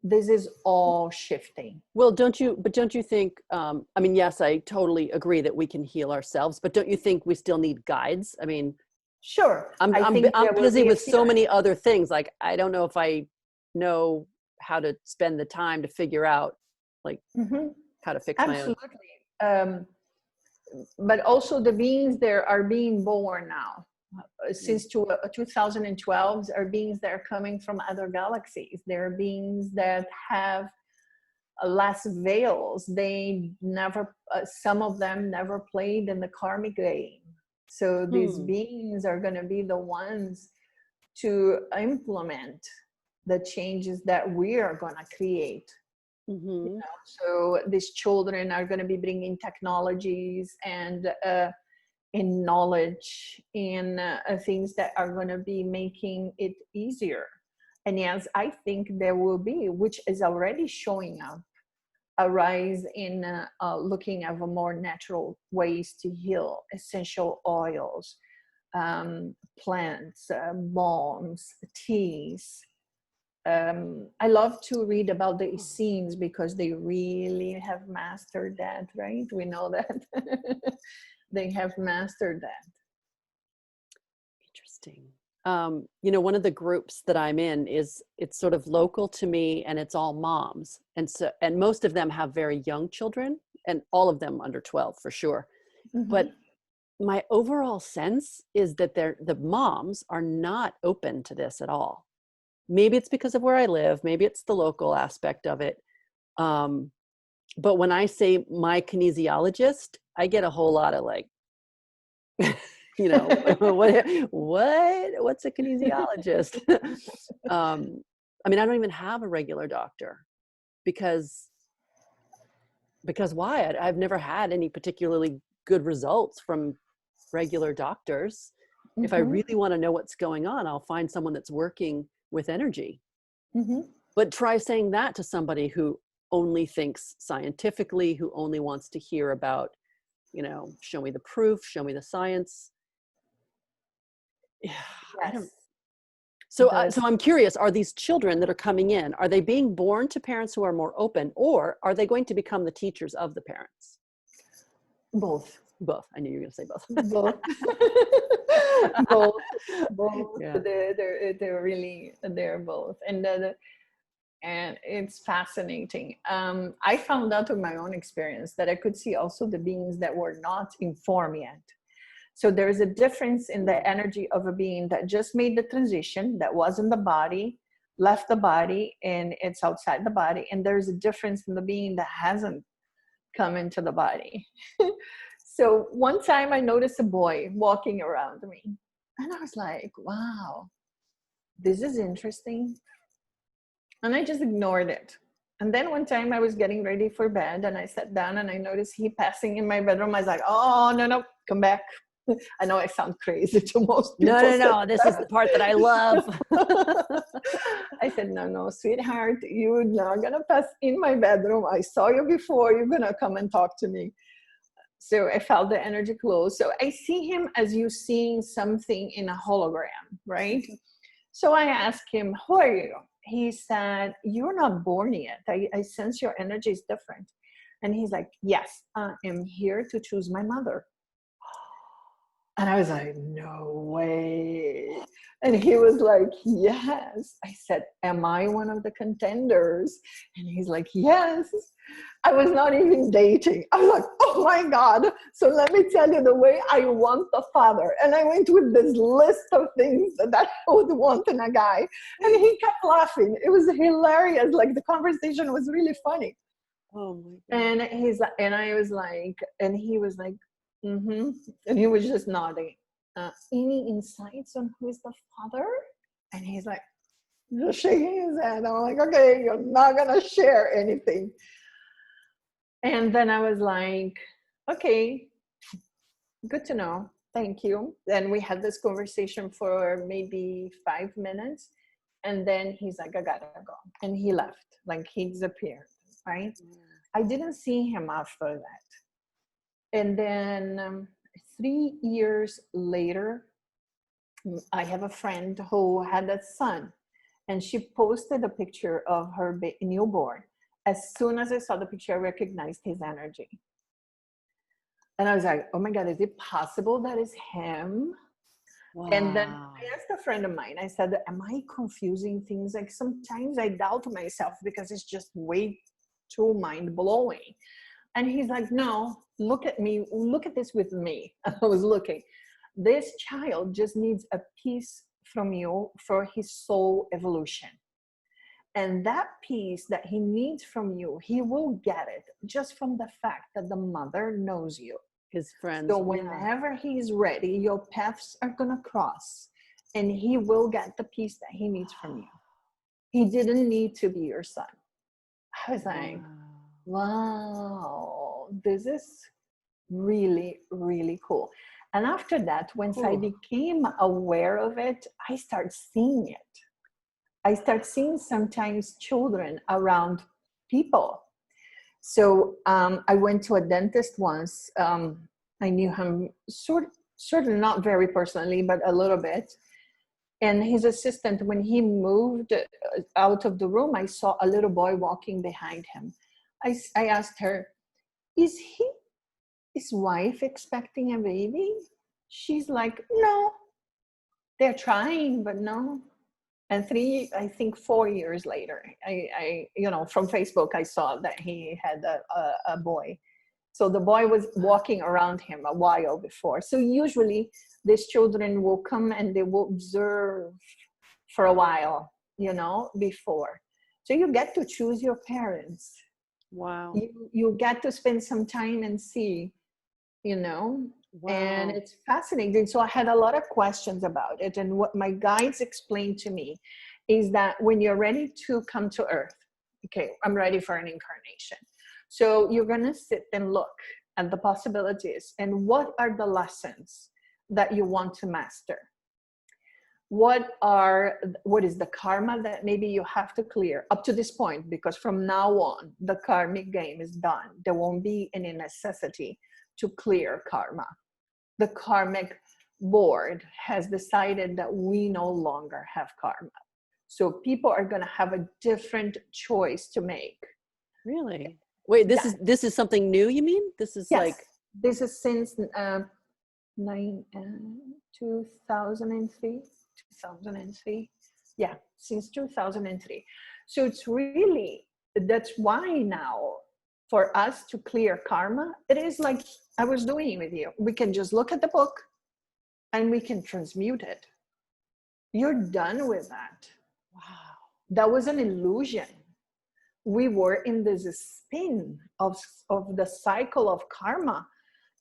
This is all shifting. Well, don't you think, I mean, yes, I totally agree that we can heal ourselves, but don't you think we still need guides? I mean, sure. I'm busy with so many other things. Like, I don't know if I know how to spend the time to figure out like how to fix my own. Absolutely. But also the beings there are being born now. Since 2012 are beings that are coming from other galaxies. There are beings that have less veils. They never, some of them never played in the karmic game. So these beings are going to be the ones to implement the changes that we are going to create. You know? So these children are going to be bringing technologies and in knowledge, in things that are going to be making it easier. And yes, I think there will be, which is already showing up, a rise in looking at more natural ways to heal, essential oils, plants, balms, teas. I love to read about the Essenes because they really have mastered that, right? We know that. They have mastered that. Interesting. You know, one of the groups that I'm in it's sort of local to me, and it's all moms. And most of them have very young children, and all of them under 12 for sure. But my overall sense is that the moms are not open to this at all. Maybe it's because of where I live. Maybe it's the local aspect of it. But when I say my kinesiologist, I get a whole lot of like, you know, what's a kinesiologist? I mean, I don't even have a regular doctor because why? I've never had any particularly good results from regular doctors. If I really want to know what's going on, I'll find someone that's working with energy. But try saying that to somebody who only thinks scientifically, who only wants to hear about, you know, show me the proof, show me the science. Yeah, I don't. So I'm curious, are these children that are coming in, are they being born to parents who are more open, or are they going to become the teachers of the parents? Both. I knew you were going to say both. Both. Yeah. They're both. And it's fascinating. I found out of my own experience that I could see also the beings that were not informed yet. So there's a difference in the energy of a being that just made the transition, that was in the body, left the body, and it's outside the body. And there's a difference in the being that hasn't come into the body. So one time I noticed a boy walking around me, and I was like, wow, this is interesting. And I just ignored it. And then one time I was getting ready for bed and I sat down and I noticed he passing in my bedroom. I was like, oh, no, come back. I know I sound crazy to most people. No, this is the part that I love. I said, no, sweetheart, you're not going to pass in my bedroom. I saw you before. You're going to come and talk to me. So I felt the energy close. So I see him as you seeing something in a hologram, right? So I asked him, who are you? He said, you're not born yet. I sense your energy is different. And he's like, yes, I am here to choose my mother. And I was like, no way. And he was like, yes. I said, am I one of the contenders? And he's like, yes. I was not even dating. I was like, oh my God. So let me tell you the way I want the father. And I went with this list of things that I would want in a guy. And he kept laughing. It was hilarious. Like the conversation was really funny. Oh my God. And I was like, and he was like, mm-hmm. And he was just nodding. Any insights on who is the father? And he's like, just shaking his head. I'm like, okay, you're not gonna share anything. And then I was like, okay, good to know. Thank you. Then we had this conversation for maybe 5 minutes. And then he's like, I gotta go. And he left, like he disappeared, right? I didn't see him after that. And then 3 years later, I have a friend who had a son, and she posted a picture of her newborn. As soon as I saw the picture, I recognized his energy. And I was like, oh my God, is it possible that is him? Wow. And then I asked a friend of mine, I said, am I confusing things? Like sometimes I doubt myself because it's just way too mind blowing. And he's like, no, look at me. Look at this with me. I was looking. This child just needs a piece from you for his soul evolution. And that piece that he needs from you, he will get it just from the fact that the mother knows you. His friends. So whenever he's ready, your paths are going to cross and he will get the piece that he needs from you. He didn't need to be your son. I was like, wow, this is really, really cool. And after that, once I became aware of it, I started seeing it. I start seeing sometimes children around people. So I went to a dentist once. I knew him sort of not very personally, but a little bit. And his assistant, when he moved out of the room, I saw a little boy walking behind him. I asked her, is his wife expecting a baby? She's like, no, they're trying, but no. And 4 years later, I from Facebook, I saw that he had a boy. So the boy was walking around him a while before. So usually these children will come and they will observe for a while, before. So you get to choose your parents. Wow. You get to spend some time and see, Wow. And it's fascinating. So I had a lot of questions about it. And what my guides explained to me is that when you're ready to come to Earth, okay, I'm ready for an incarnation. So you're going to sit and look at the possibilities and what are the lessons that you want to master. What is the karma that maybe you have to clear up to this point? Because from now on, the karmic game is done. There won't be any necessity to clear karma. The karmic board has decided that we no longer have karma. So people are going to have a different choice to make. Really? Wait, this is something new, you mean? This is yes, like... This is since 2003. 2003. Yeah, since 2003. So it's really, that's why now for us to clear karma, it is like I was doing with you. We can just look at the book and we can transmute it. You're done with that. Wow. That was an illusion. We were in this spin of the cycle of karma.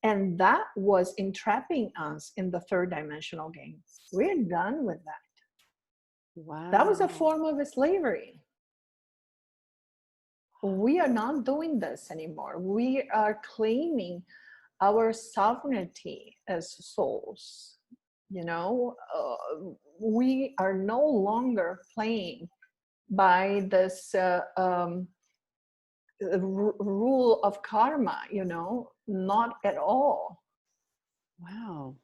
And that was entrapping us in the third dimensional game. We're done with that. Wow. That was a form of slavery. We are not doing this anymore. We are claiming our sovereignty as souls. We are no longer playing by this rule of karma, not at all. Wow.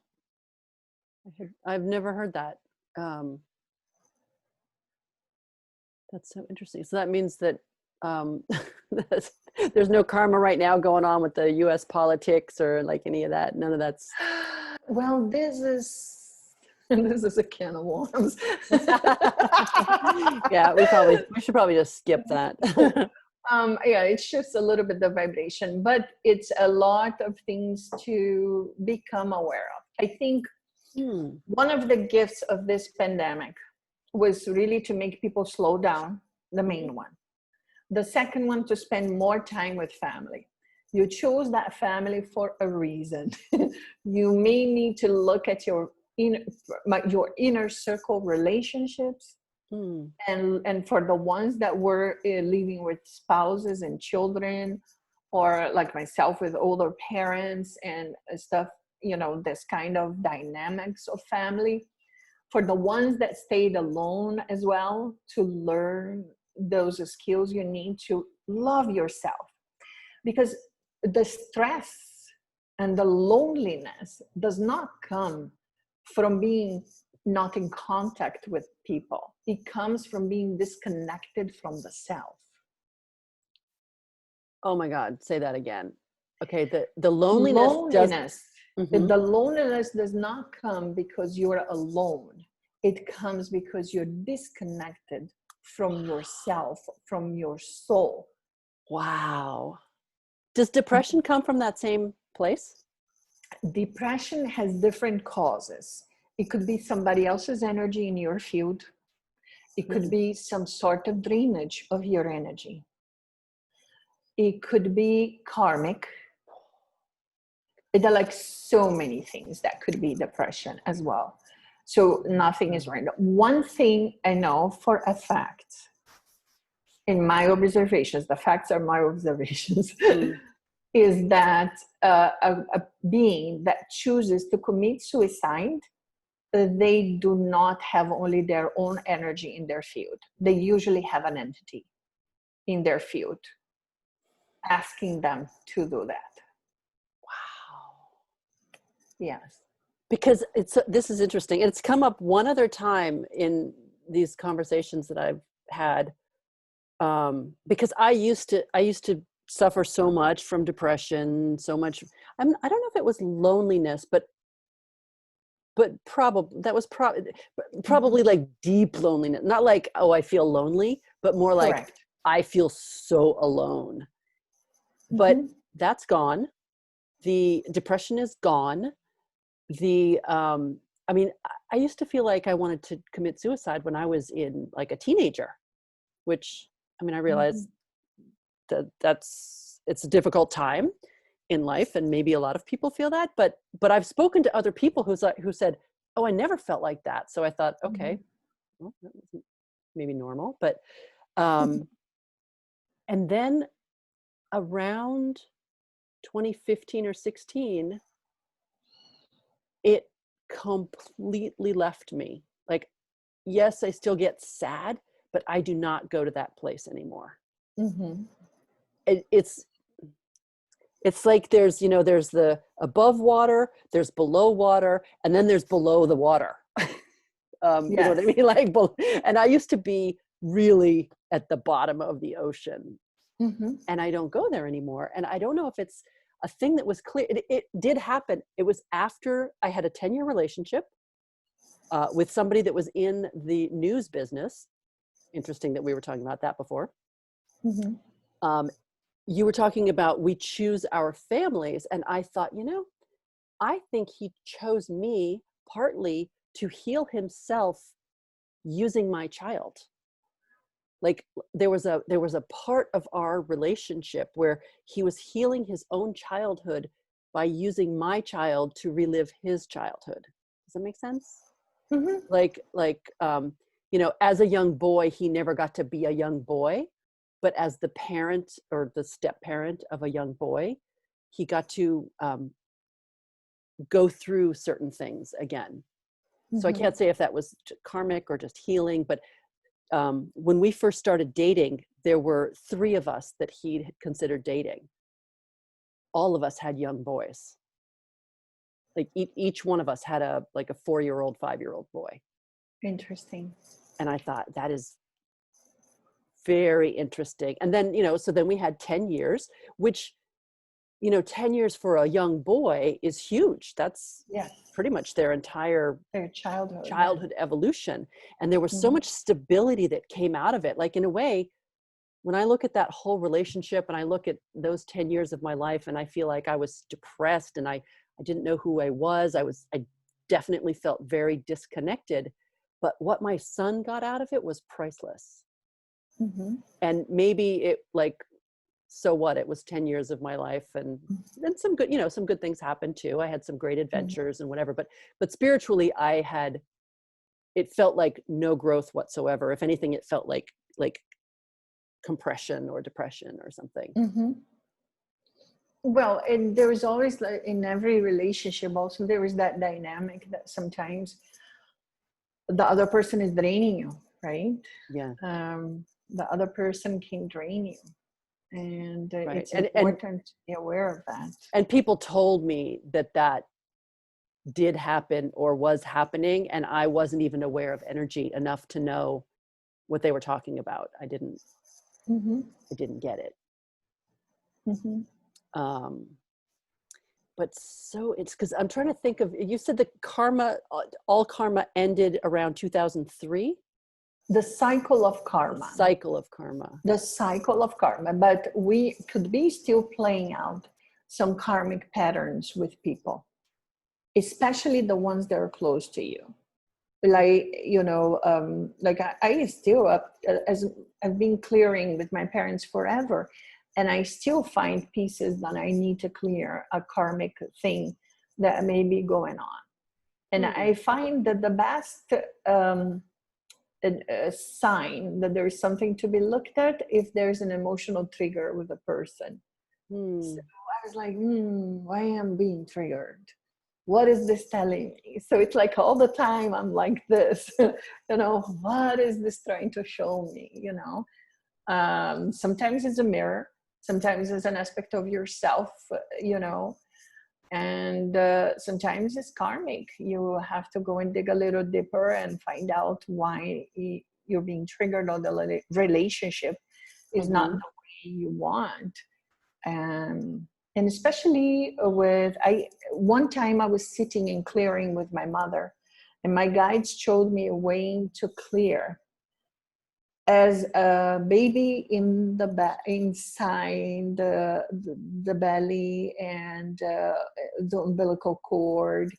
I've never heard that. Um, that's so interesting. So that means that there's no karma right now going on with the U.S. politics or like any of that. None of that's. Well, this is a can of worms. Yeah, we should probably just skip that. Yeah, it's just a little bit the vibration, but it's a lot of things to become aware of. I think one of the gifts of this pandemic was really to make people slow down, the main one. The second one, to spend more time with family. You chose that family for a reason. You may need to look at your inner circle relationships. And for the ones that were living with spouses and children, or like myself with older parents and stuff, you know, this kind of dynamics of family. For the ones that stayed alone as well, to learn those skills you need to love yourself. Because the stress and the loneliness does not come from being not in contact with people. It comes from being disconnected from the self. Oh my God, say that again. Okay, the loneliness. The loneliness does not come because you're alone. It comes because you're disconnected from yourself, from your soul. Wow. Does depression come from that same place? Depression has different causes. It could be somebody else's energy in your field. It could be some sort of drainage of your energy. It could be karmic. There are like so many things that could be depression as well. So nothing is random. One thing I know for a fact, in my observations, the facts are my observations, is that a being that chooses to commit suicide, they do not have only their own energy in their field. They usually have an entity in their field asking them to do that. Wow. Yes. Because this is interesting. It's come up one other time in these conversations that I've had. Because I used to suffer so much from depression, so much. I don't know if it was loneliness, but probably like deep loneliness. Not like, oh, I feel lonely, but more like Correct. I feel so alone. But that's gone. The depression is gone. I mean, I used to feel like I wanted to commit suicide when I was in like a teenager, which, I mean, I realized it's a difficult time in life, and maybe a lot of people feel that, but I've spoken to other people who said, oh, I never felt like that. So I thought, okay, well, that wasn't maybe normal, but and then around 2015 or 16, it completely left me. Like, yes, I still get sad, but I do not go to that place anymore. It's like there's the above water, there's below water, and then there's below the water. You know what I mean? Like, and I used to be really at the bottom of the ocean, and I don't go there anymore. And I don't know if it's a thing that was clear. It did happen. It was after I had a 10-year relationship with somebody that was in the news business. Interesting that we were talking about that before. You were talking about we choose our families, and I thought, I think he chose me partly to heal himself using my child. Like there was a part of our relationship where he was healing his own childhood by using my child to relive his childhood. Does that make sense? Like as a young boy, he never got to be a young boy, but as the parent or the step parent of a young boy, he got to go through certain things again. So I can't say if that was karmic or just healing, but when we first started dating, there were 3 of us that he considered dating. all of us had young boys. Like each one of us had a 4-year-old, 5-year-old boy. Interesting. And I thought, that is very interesting. And then, so then we had 10 years, which, 10 years for a young boy is huge. That's pretty much their entire childhood evolution. And there was so much stability that came out of it. Like, in a way, when I look at that whole relationship and I look at those 10 years of my life, and I feel like I was depressed and I didn't know who I was. I definitely felt very disconnected, but what my son got out of it was priceless. And maybe it, so what, it was 10 years of my life, and then some good things happened too. I had some great adventures and whatever, but spiritually it felt like no growth whatsoever. If anything, it felt like compression or depression or something. Well, and there is always, in every relationship also, there is that dynamic that sometimes the other person is draining you, right? Yeah. The other person can drain you. And it's important to be aware of that. And people told me that did happen or was happening, and I wasn't even aware of energy enough to know what they were talking about. I didn't get it. But so it's because I'm trying to think of, you said the all karma ended around 2003? The cycle of karma. The cycle of karma. The cycle of karma. But we could be still playing out some karmic patterns with people, especially the ones that are close to you. Like, I still, as I've been clearing with my parents forever, and I still find pieces that I need to clear, a karmic thing that may be going on. And I find that the best a sign that there is something to be looked at if there's an emotional trigger with a person. So I was like, why am I being triggered? What is this telling me? So it's like all the time I'm like this, what is this trying to show me? Sometimes it's a mirror, sometimes it's an aspect of yourself, and sometimes it's karmic. You have to go and dig a little deeper and find out why you're being triggered, or the relationship is not the way you want. And especially one time I was sitting and clearing with my mother, and my guides showed me a way to clear. As a baby inside the belly and the umbilical cord.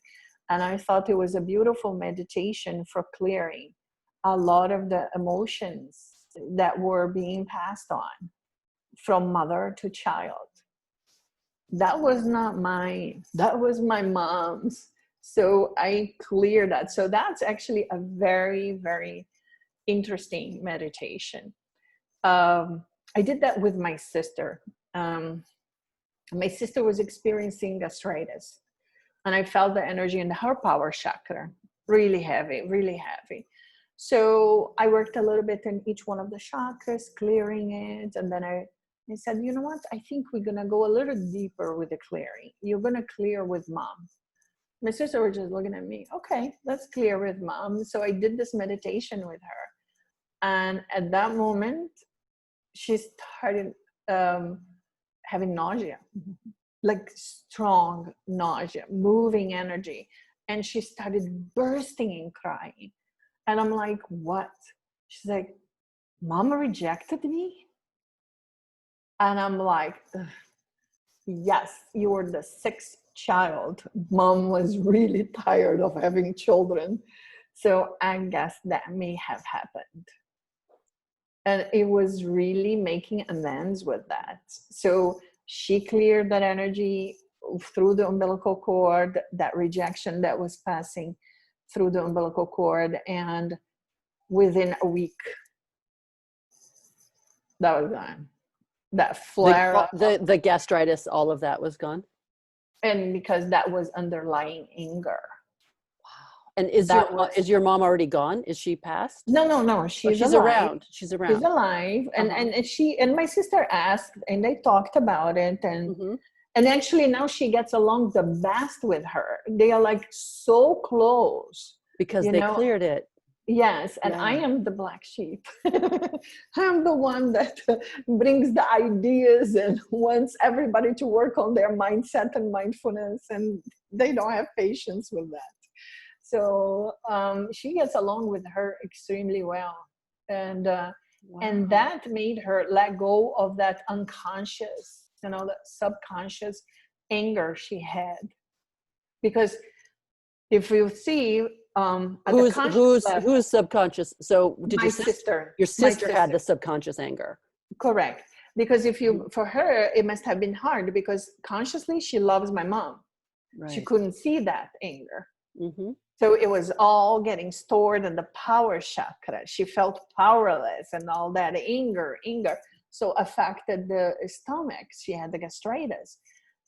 And I thought it was a beautiful meditation for clearing a lot of the emotions that were being passed on from mother to child. That was not mine. That was my mom's. So I cleared that. So that's actually a very, very interesting meditation. I did that with my sister. My sister was experiencing gastritis, and I felt the energy in her power chakra, really heavy, really heavy. So I worked a little bit in each one of the chakras, clearing it. And then I said, you know what? I think we're going to go a little deeper with the clearing. You're going to clear with mom. My sister was just looking at me. Okay, let's clear with mom. So I did this meditation with her. And at that moment, she started having nausea, like strong nausea, moving energy. And she started bursting and crying. And I'm like, what? She's like, Mama rejected me? And I'm like, yes, you were the 6th child. Mom was really tired of having children. So I guess that may have happened. And it was really making amends with that. So she cleared that energy through the umbilical cord, that rejection that was passing through the umbilical cord. And within a week, that was gone. That flare the gastritis, all of that was gone. And because that was underlying anger. And is your mom already gone? Is she passed? No. She's alive. Around. She's around. She's alive. And my sister asked, and they talked about it. And actually now she gets along the best with her. They are like so close. Because they cleared it. Yes, and I am the black sheep. I'm the one that brings the ideas and wants everybody to work on their mindset and mindfulness, and they don't have patience with that. So she gets along with her extremely well, and that made her let go of that unconscious, that subconscious anger she had, because if you see. Who's subconscious? So did My sister. Your sister had the subconscious anger? Correct. Because for her, it must have been hard because consciously she loves my mom. Right. She couldn't see that anger. Mm-hmm. So it was all getting stored in the power chakra. She felt powerless, and all that anger so affected the stomach. She had the gastritis.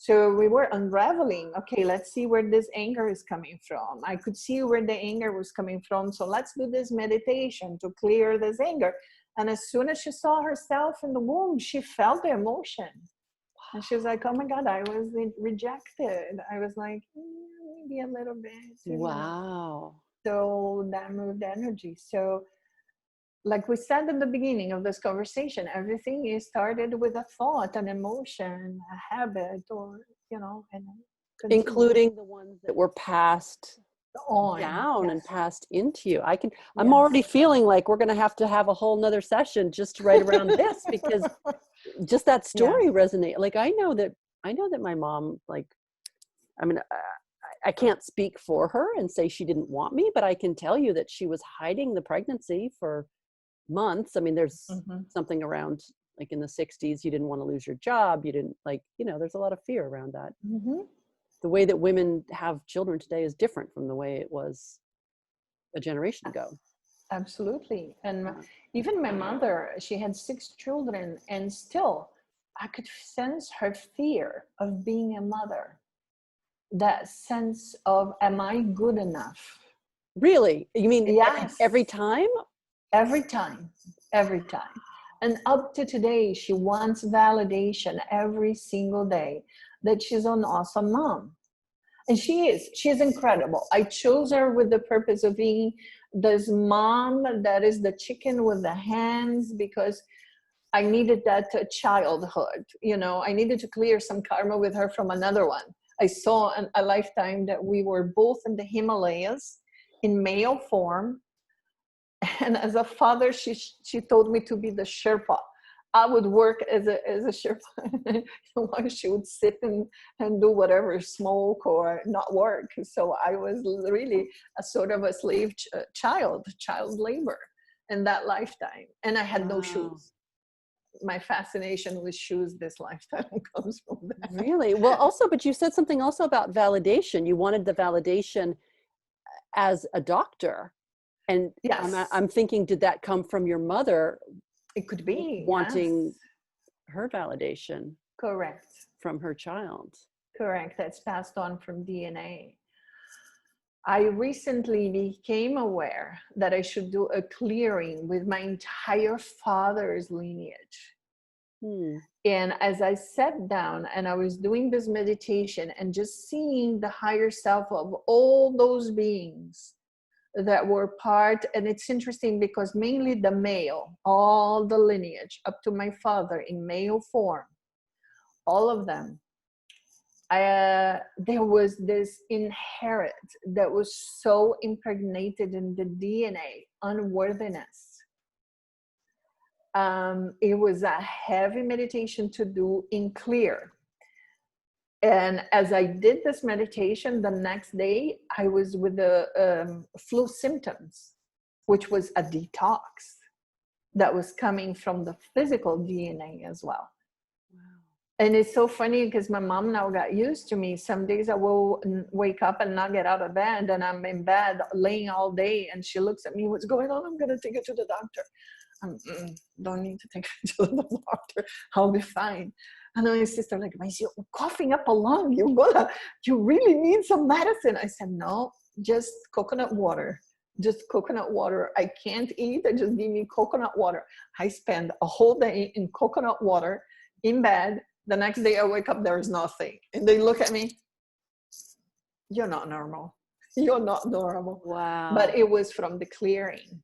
So we were unraveling, okay, let's see where this anger is coming from. I could see where the anger was coming from. So let's do this meditation to clear this anger. And as soon as she saw herself in the womb, she felt the emotion. And she was like, oh my God, I was rejected. I was like, maybe a little bit. Wow. So that moved energy. So like we said in the beginning of this conversation, everything is started with a thought, an emotion, a habit, or, and including the ones that were passed down and passed into you. I'm already feeling like we're going to have a whole nother session just right around this, because just that story resonate. Like, I know that my mom, I can't speak for her and say she didn't want me, but I can tell you that she was hiding the pregnancy for months. I mean, there's something around, like in the 60s, you didn't want to lose your job. You didn't there's a lot of fear around that. Mm-hmm. The way that women have children today is different from the way it was a generation ago. Absolutely. And even my mother, she had 6 children, and still I could sense her fear of being a mother. That sense of, am I good enough? Really? You mean every time? Every time. And up to today, she wants validation every single day that she's an awesome mom. And she's incredible. I chose her with the purpose of being this mom that is the chicken with the hands, because I needed that childhood. I needed to clear some karma with her from another one. I saw a lifetime that we were both in the Himalayas in male form. And as a father, she told me to be the Sherpa. I would work as a Sherpa while she would sit and do whatever, smoke or not work. So I was really a sort of a slave child labor in that lifetime. And I had no shoes. My fascination with shoes this lifetime comes from that. Really? Well, also, but you said something also about validation. You wanted the validation as a doctor. And I'm thinking, did that come from your mother? It could be. Wanting her validation. Correct. From her child. Correct. That's passed on from DNA. I recently became aware that I should do a clearing with my entire father's lineage. And as I sat down and I was doing this meditation and just seeing the higher self of all those beings that were part, and it's interesting because mainly the male, all the lineage up to my father in male form, all of them, there was this inherent that was so impregnated in the DNA, unworthiness. It was a heavy meditation to do in clear. And as I did this meditation, the next day I was with the flu symptoms, which was a detox that was coming from the physical DNA as well. Wow. And it's so funny because my mom now got used to me. Some days I will wake up and not get out of bed, and I'm in bed laying all day, and she looks at me, what's going on? I'm going to take her to the doctor. Don't need to take her to the doctor. I'll be fine. And my sister like, you're coughing up a lung. You really need some medicine. I said, no, just coconut water. Just coconut water. I can't eat. I just give me coconut water. I spend a whole day in coconut water in bed, The next day I wake up, there is nothing. And they look at me, you're not normal. You're not normal. Wow. But it was from the clearing.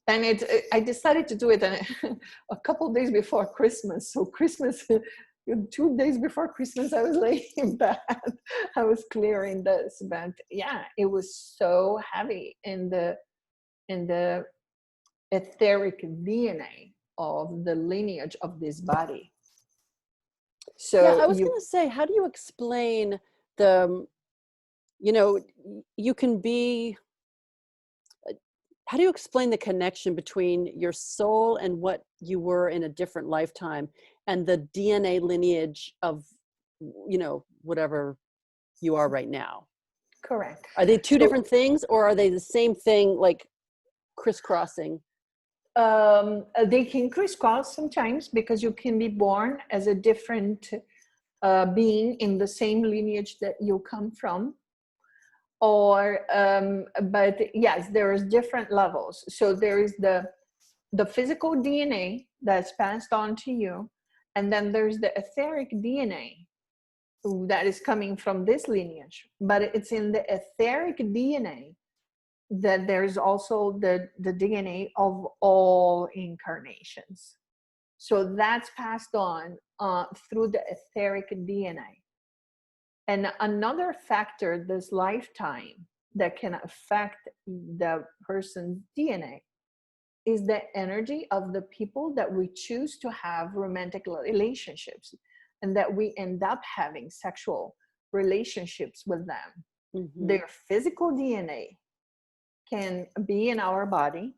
And I decided to do it a couple of days before Christmas. So Christmas, 2 days before Christmas, I was laying in bed. I was clearing this. But yeah, it was so heavy in the etheric DNA of the lineage of this body. So yeah, I was going to say, how do you explain the, you can be, how do you explain the connection between your soul and what you were in a different lifetime and the DNA lineage of, whatever you are right now? correct. Are they two different things, or are they the same thing, like crisscrossing? They can crisscross sometimes because you can be born as a different being in the same lineage that you come from. Or but yes, there's different levels. So there is the physical DNA that's passed on to you, and then there's the etheric DNA that is coming from this lineage. But it's in the etheric DNA that there's also the DNA of all incarnations. So that's passed on through the etheric DNA. And another factor this lifetime that can affect the person's DNA is the energy of the people that we choose to have romantic relationships and that we end up having sexual relationships with them. Mm-hmm. Their physical DNA can be in our body,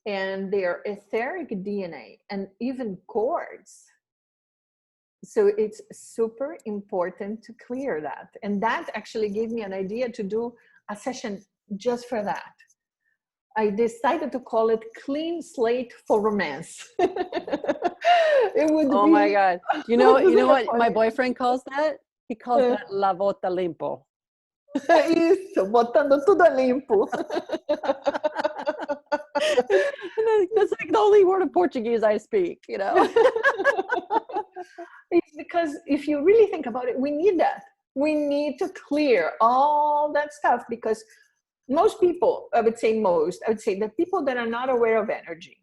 and their etheric DNA and even cords. So it's super important to clear that. And that actually gave me an idea to do a session just for that. I decided to call it Clean Slate for Romance. It would oh be, my God. You know what my boyfriend calls that? He calls that la bota limpo. Isso, botando tudo a limpo. That's like the only word of Portuguese I speak, It's because if you really think about it, we need that. We need to clear all that stuff, because most people, I would say that people that are not aware of energy,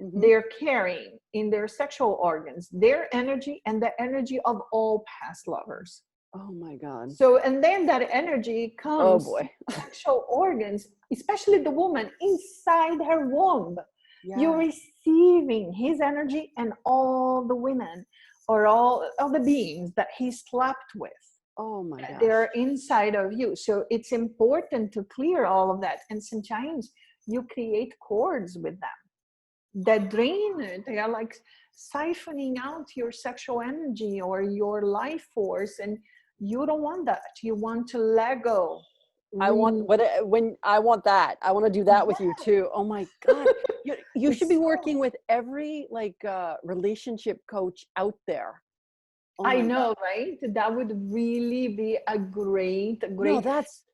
mm-hmm. they're carrying in their sexual organs their energy and the energy of all past lovers. Oh my God. So, and then that energy comes to sexual organs, especially the woman inside her womb. Yeah. You're receiving his energy and all the women or all the beings that he slept with. Oh my God. They're inside of you. So it's important to clear all of that. And sometimes you create cords with them that drain it. They are like siphoning out your sexual energy or your life force. And you don't want that. You want to let go. I want that. I want to do that with you too. Oh my God. You should be working with every relationship coach out there. Oh I know, God. Right? That would really be a great. No, that's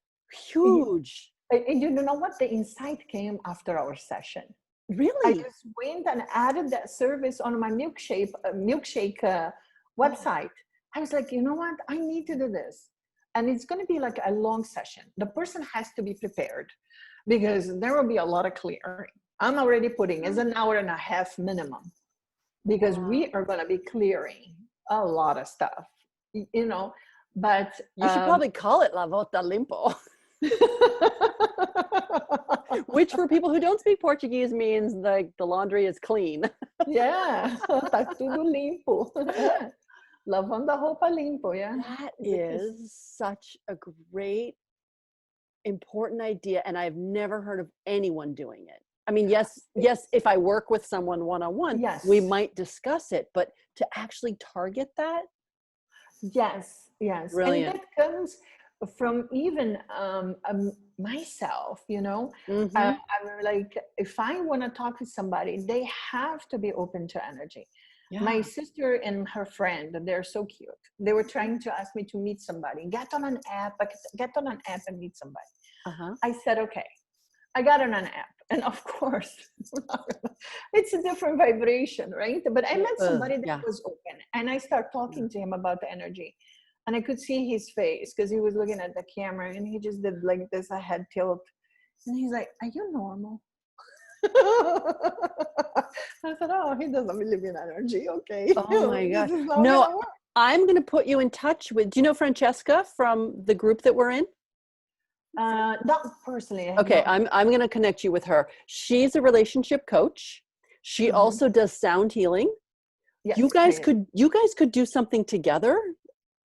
huge. And you know what? The insight came after our session. Really? I just went and added that service on my milkshake website. I was like, you know what? I need to do this. And it's going to be like a long session. The person has to be prepared because there will be a lot of clearing. I'm already putting as an hour and a half minimum because we are going to be clearing a lot of stuff, but you should probably call it La Vota Limpo. Which for people who don't speak Portuguese means like the laundry is clean. Yeah, tá tudo limpo. Lavando a roupa limpo, yeah. That is such a great, important idea, and I've never heard of anyone doing it. I mean, yes, if I work with someone one-on-one, we might discuss it, but to actually target that? Yes. Brilliant. And that comes from even myself, Mm-hmm. I'm like, if I want to talk to somebody, they have to be open to energy. Yeah. My sister and her friend, they're so cute. They were trying to ask me to meet somebody. Get on an app and meet somebody. Uh-huh. I said, okay. I got on an app. And of course, it's a different vibration, right? But I met somebody that Yeah. was open, and I started talking to him about the energy, and I could see his face because he was looking at the camera, and he just did like this, a head tilt, and he's like, "Are you normal?" I said, "Oh, he doesn't believe in energy. Okay, Oh my this God. is not No, gonna work." I'm going to put you in touch with, do you know Francesca from the group that we're in? Not personally. Okay, No. I'm going to connect you with her. She's a relationship coach. She also does sound healing. Yes, You guys could do something together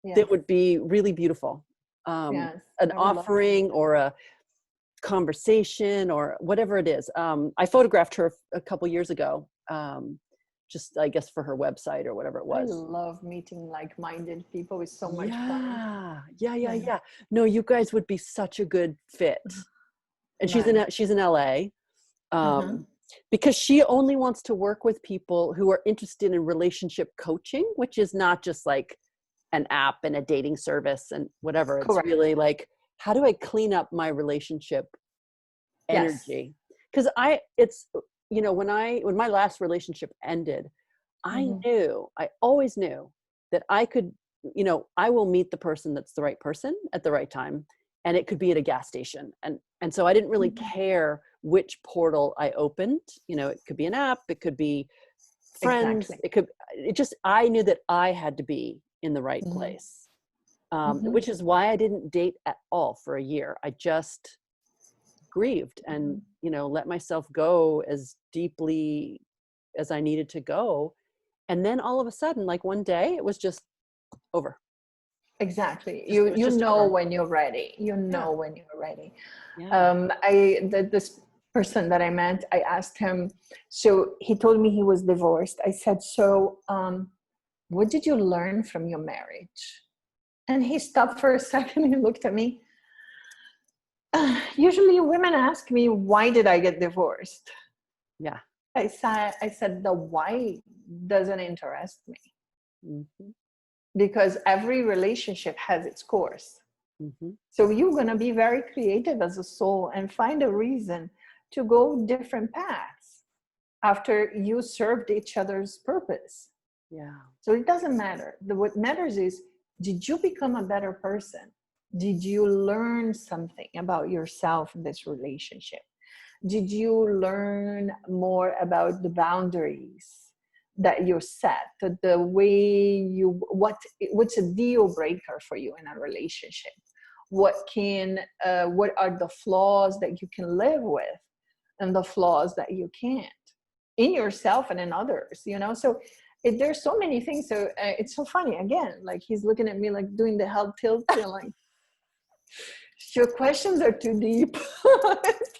yes, that would be really beautiful. yes. An I would love offering or a conversation or whatever it is. I photographed her a couple years ago, just I guess for her website or whatever it I was. love meeting like-minded people. It's so much fun. Yeah. No, you guys would be such a good fit. And Nice. she's in LA. Uh-huh. Because she only wants to work with people who are interested in relationship coaching, which is not just like an app and a dating service and whatever. It's Correct. really like, how do I clean up my relationship Yes. energy? Because when my last relationship ended, Mm-hmm. I always knew that I could, I will meet the person that's the right person at the right time. And it could be at a gas station. And so I didn't really care which portal I opened. It could be an app, it could be friends, Exactly. I knew that I had to be in the right Mm-hmm. place. Mm-hmm. Which is why I didn't date at all for a year. I just grieved and, let myself go as deeply as I needed to go. And then all of a sudden, like one day, it was just over. Exactly. It was You just know over. when you're ready. You Yeah. know when you're ready. Yeah. This person that I met, I asked him, so he told me he was divorced. I said, so what did you learn from your marriage? And he stopped for a second and he looked at me. Usually women ask me, why did I get divorced? Yeah. I said, the why doesn't interest me Mm-hmm. because every relationship has its course. Mm-hmm. So you're going to be very creative as a soul and find a reason to go different paths after you served each other's purpose. Yeah. So it doesn't matter. What matters is, did you become a better person? Did you learn something about yourself in this relationship? Did you learn more about the boundaries that you set, the way what's a deal breaker for you in a relationship? What are the flaws that you can live with and the flaws that you can't in yourself and in others, so there's so many things. So it's so funny again, like he's looking at me like doing the head tilt, like your questions are too deep.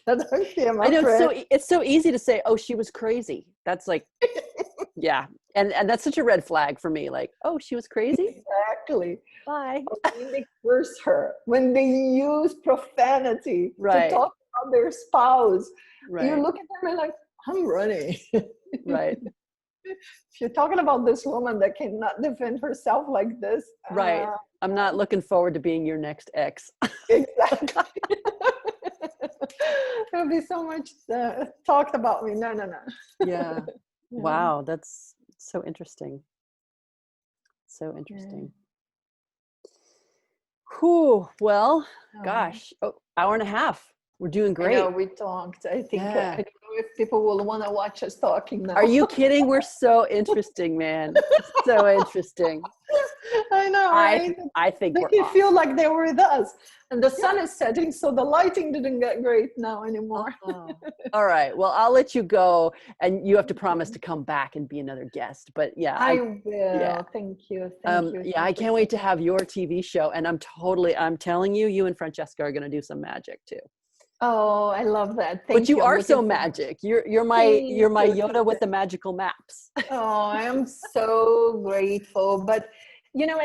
Okay, I'm I know afraid. it's so easy to say, oh, she was crazy. That's like, yeah. And that's such a red flag for me. Like, oh, she was crazy. Exactly. Bye. When they curse her, when they use profanity to Right. talk about their spouse, you Right. look at them and like, I'm running. Right. If you're talking about this woman that cannot defend herself like this, Right. I'm not looking forward to being your next ex. exactly. There'll be so much talked about me. No. Yeah. Yeah. Wow. That's so interesting. So Okay. interesting. Whew. Well, Oh, gosh, hour and a half. We're doing I know great. we talked. I think I Yeah. don't know if people will want to watch us talking Are now. you kidding? We're so interesting, man. So interesting. I know, I right? I think Make we're it feel awesome. like they were with us. And the Yeah. sun is setting, so the lighting didn't get great now anymore. Oh. All right. Well, I'll let you go, and you have to promise to come back and be another guest. But yeah, I yeah. will. Thank you. Thank you. Yeah, Thank I you can't so wait to have your TV show. And I'm telling you, you and Francesca are going to do some magic too. Oh, I love that. But Thank you you. I'm are so looking forward. magic. You're my Thank you're my you. Yoda with the magical maps. Oh, I am so grateful. But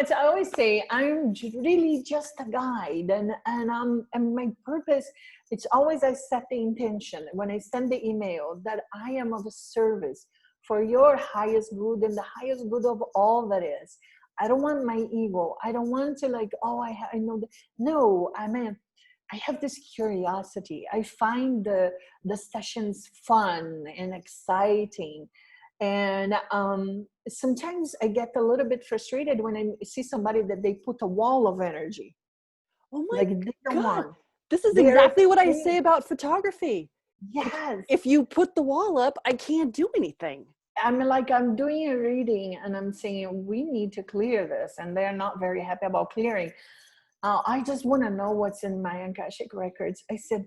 as I always say, I'm really just a guide, and my purpose. It's always I set the intention when I send the email that I am of service for your highest good and the highest good of all that is. I don't want my ego. I don't want to like, oh, I know that. No, I mean, I have this curiosity. I find the sessions fun and exciting. And sometimes I get a little bit frustrated when I see somebody that they put a wall of energy. Oh my Like they don't God. want. This is They're exactly what I afraid. say about photography. Yes. If you put the wall up, I can't do anything. I'm doing a reading and I'm saying we need to clear this, and they're not very happy about clearing. I just want to know what's in my Akashic records. I said,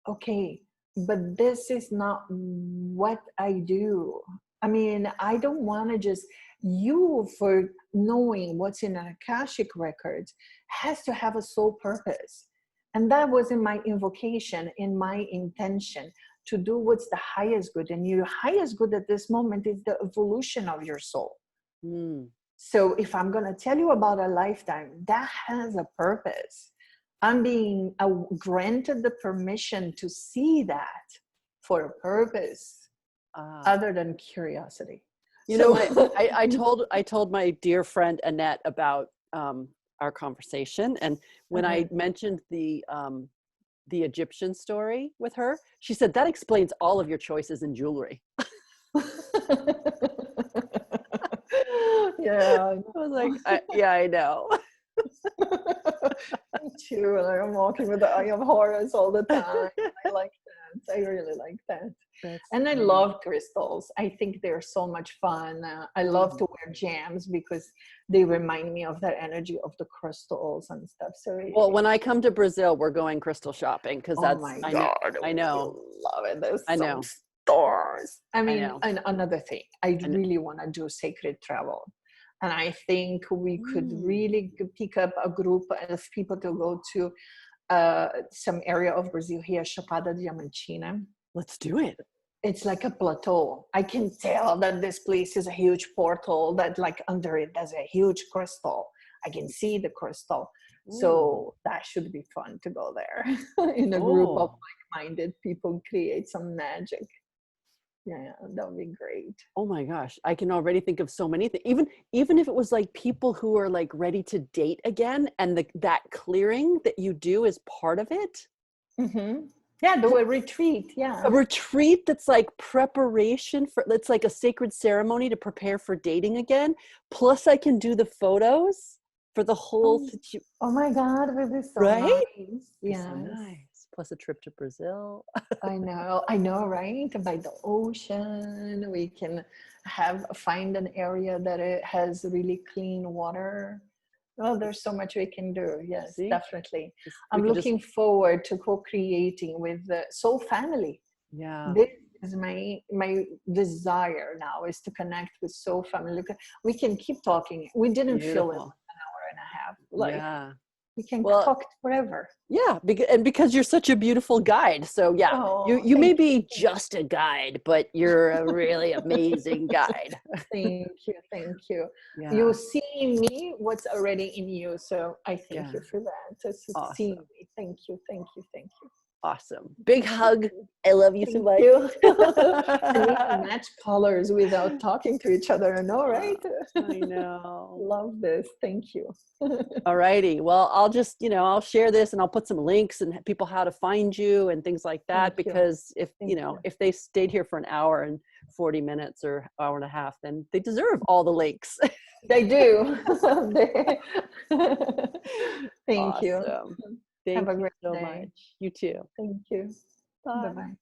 okay, but this is not what I do. I mean, I don't want to just, you for knowing what's in an Akashic records has to have a sole purpose. And that was in my invocation, in my intention to do what's the highest good. And your highest good at this moment is the evolution of your soul. Mm. So if I'm going to tell you about a lifetime, that has a purpose. I'm being granted the permission to see that for a purpose other than curiosity. You know, I told my dear friend Annette about our conversation, and when I mentioned the Egyptian story with her, she said that explains all of your choices in jewelry. Yeah, I was like, yeah, I know. Me too. Like, I'm walking with the eye of Horus all the time. I like that. I really like that. And I love crystals. I think they're so much fun. I love to wear jams because they remind me of that energy of the crystals and stuff. So well, when I come to Brazil, we're going crystal shopping because oh my God, I know. Love it. There's I some know. stores. I mean, know. and another thing, I really want to do sacred travel. And I think we could really pick up a group of people to go to some area of Brazil here, Chapada Diamantina. Let's do it. It's like a plateau. I can tell that this place is a huge portal that like under it there's a huge crystal. I can see the crystal. So that should be fun to go there in a group of like-minded people, create some magic. Yeah, that would be great. Oh my gosh, I can already think of so many things. Even if it was like people who are like ready to date again, and that clearing that you do is part of it. Mm-hmm. Yeah, do a retreat. Yeah, a retreat that's like preparation for. It's like a sacred ceremony to prepare for dating again. Plus, I can do the photos for the whole situation. Oh my God, it would be so Right? nice. Yeah, so nice. Plus a trip to Brazil. I know, right? By the ocean, we can find an area that it has really clean water. Oh, there's so much we can do. Yes, definitely. I'm looking forward to co-creating with the soul family. Yeah. This is my desire now, is to connect with soul family. We can keep talking. We didn't feel it an hour and a half. Like we can talk forever. Yeah, because you're such a beautiful guide. So yeah, you may be just a guide, but you're a really amazing guide. Thank you. Yeah. You see in me what's already in you. So I thank you for that. Just seeing me. Thank you. Awesome. Big hug. I love you so much. And we can match colors without talking to each other. I know, right? I know. Love this. Thank you. All righty. Well, I'll just, I'll share this and I'll put some links and people how to find you and things like that. Because if they stayed here for an hour and 40 minutes or hour and a half, then they deserve all the links. They do. Thank you. Thank Have a you great so day. much. You too. Thank you. Bye. Bye-bye.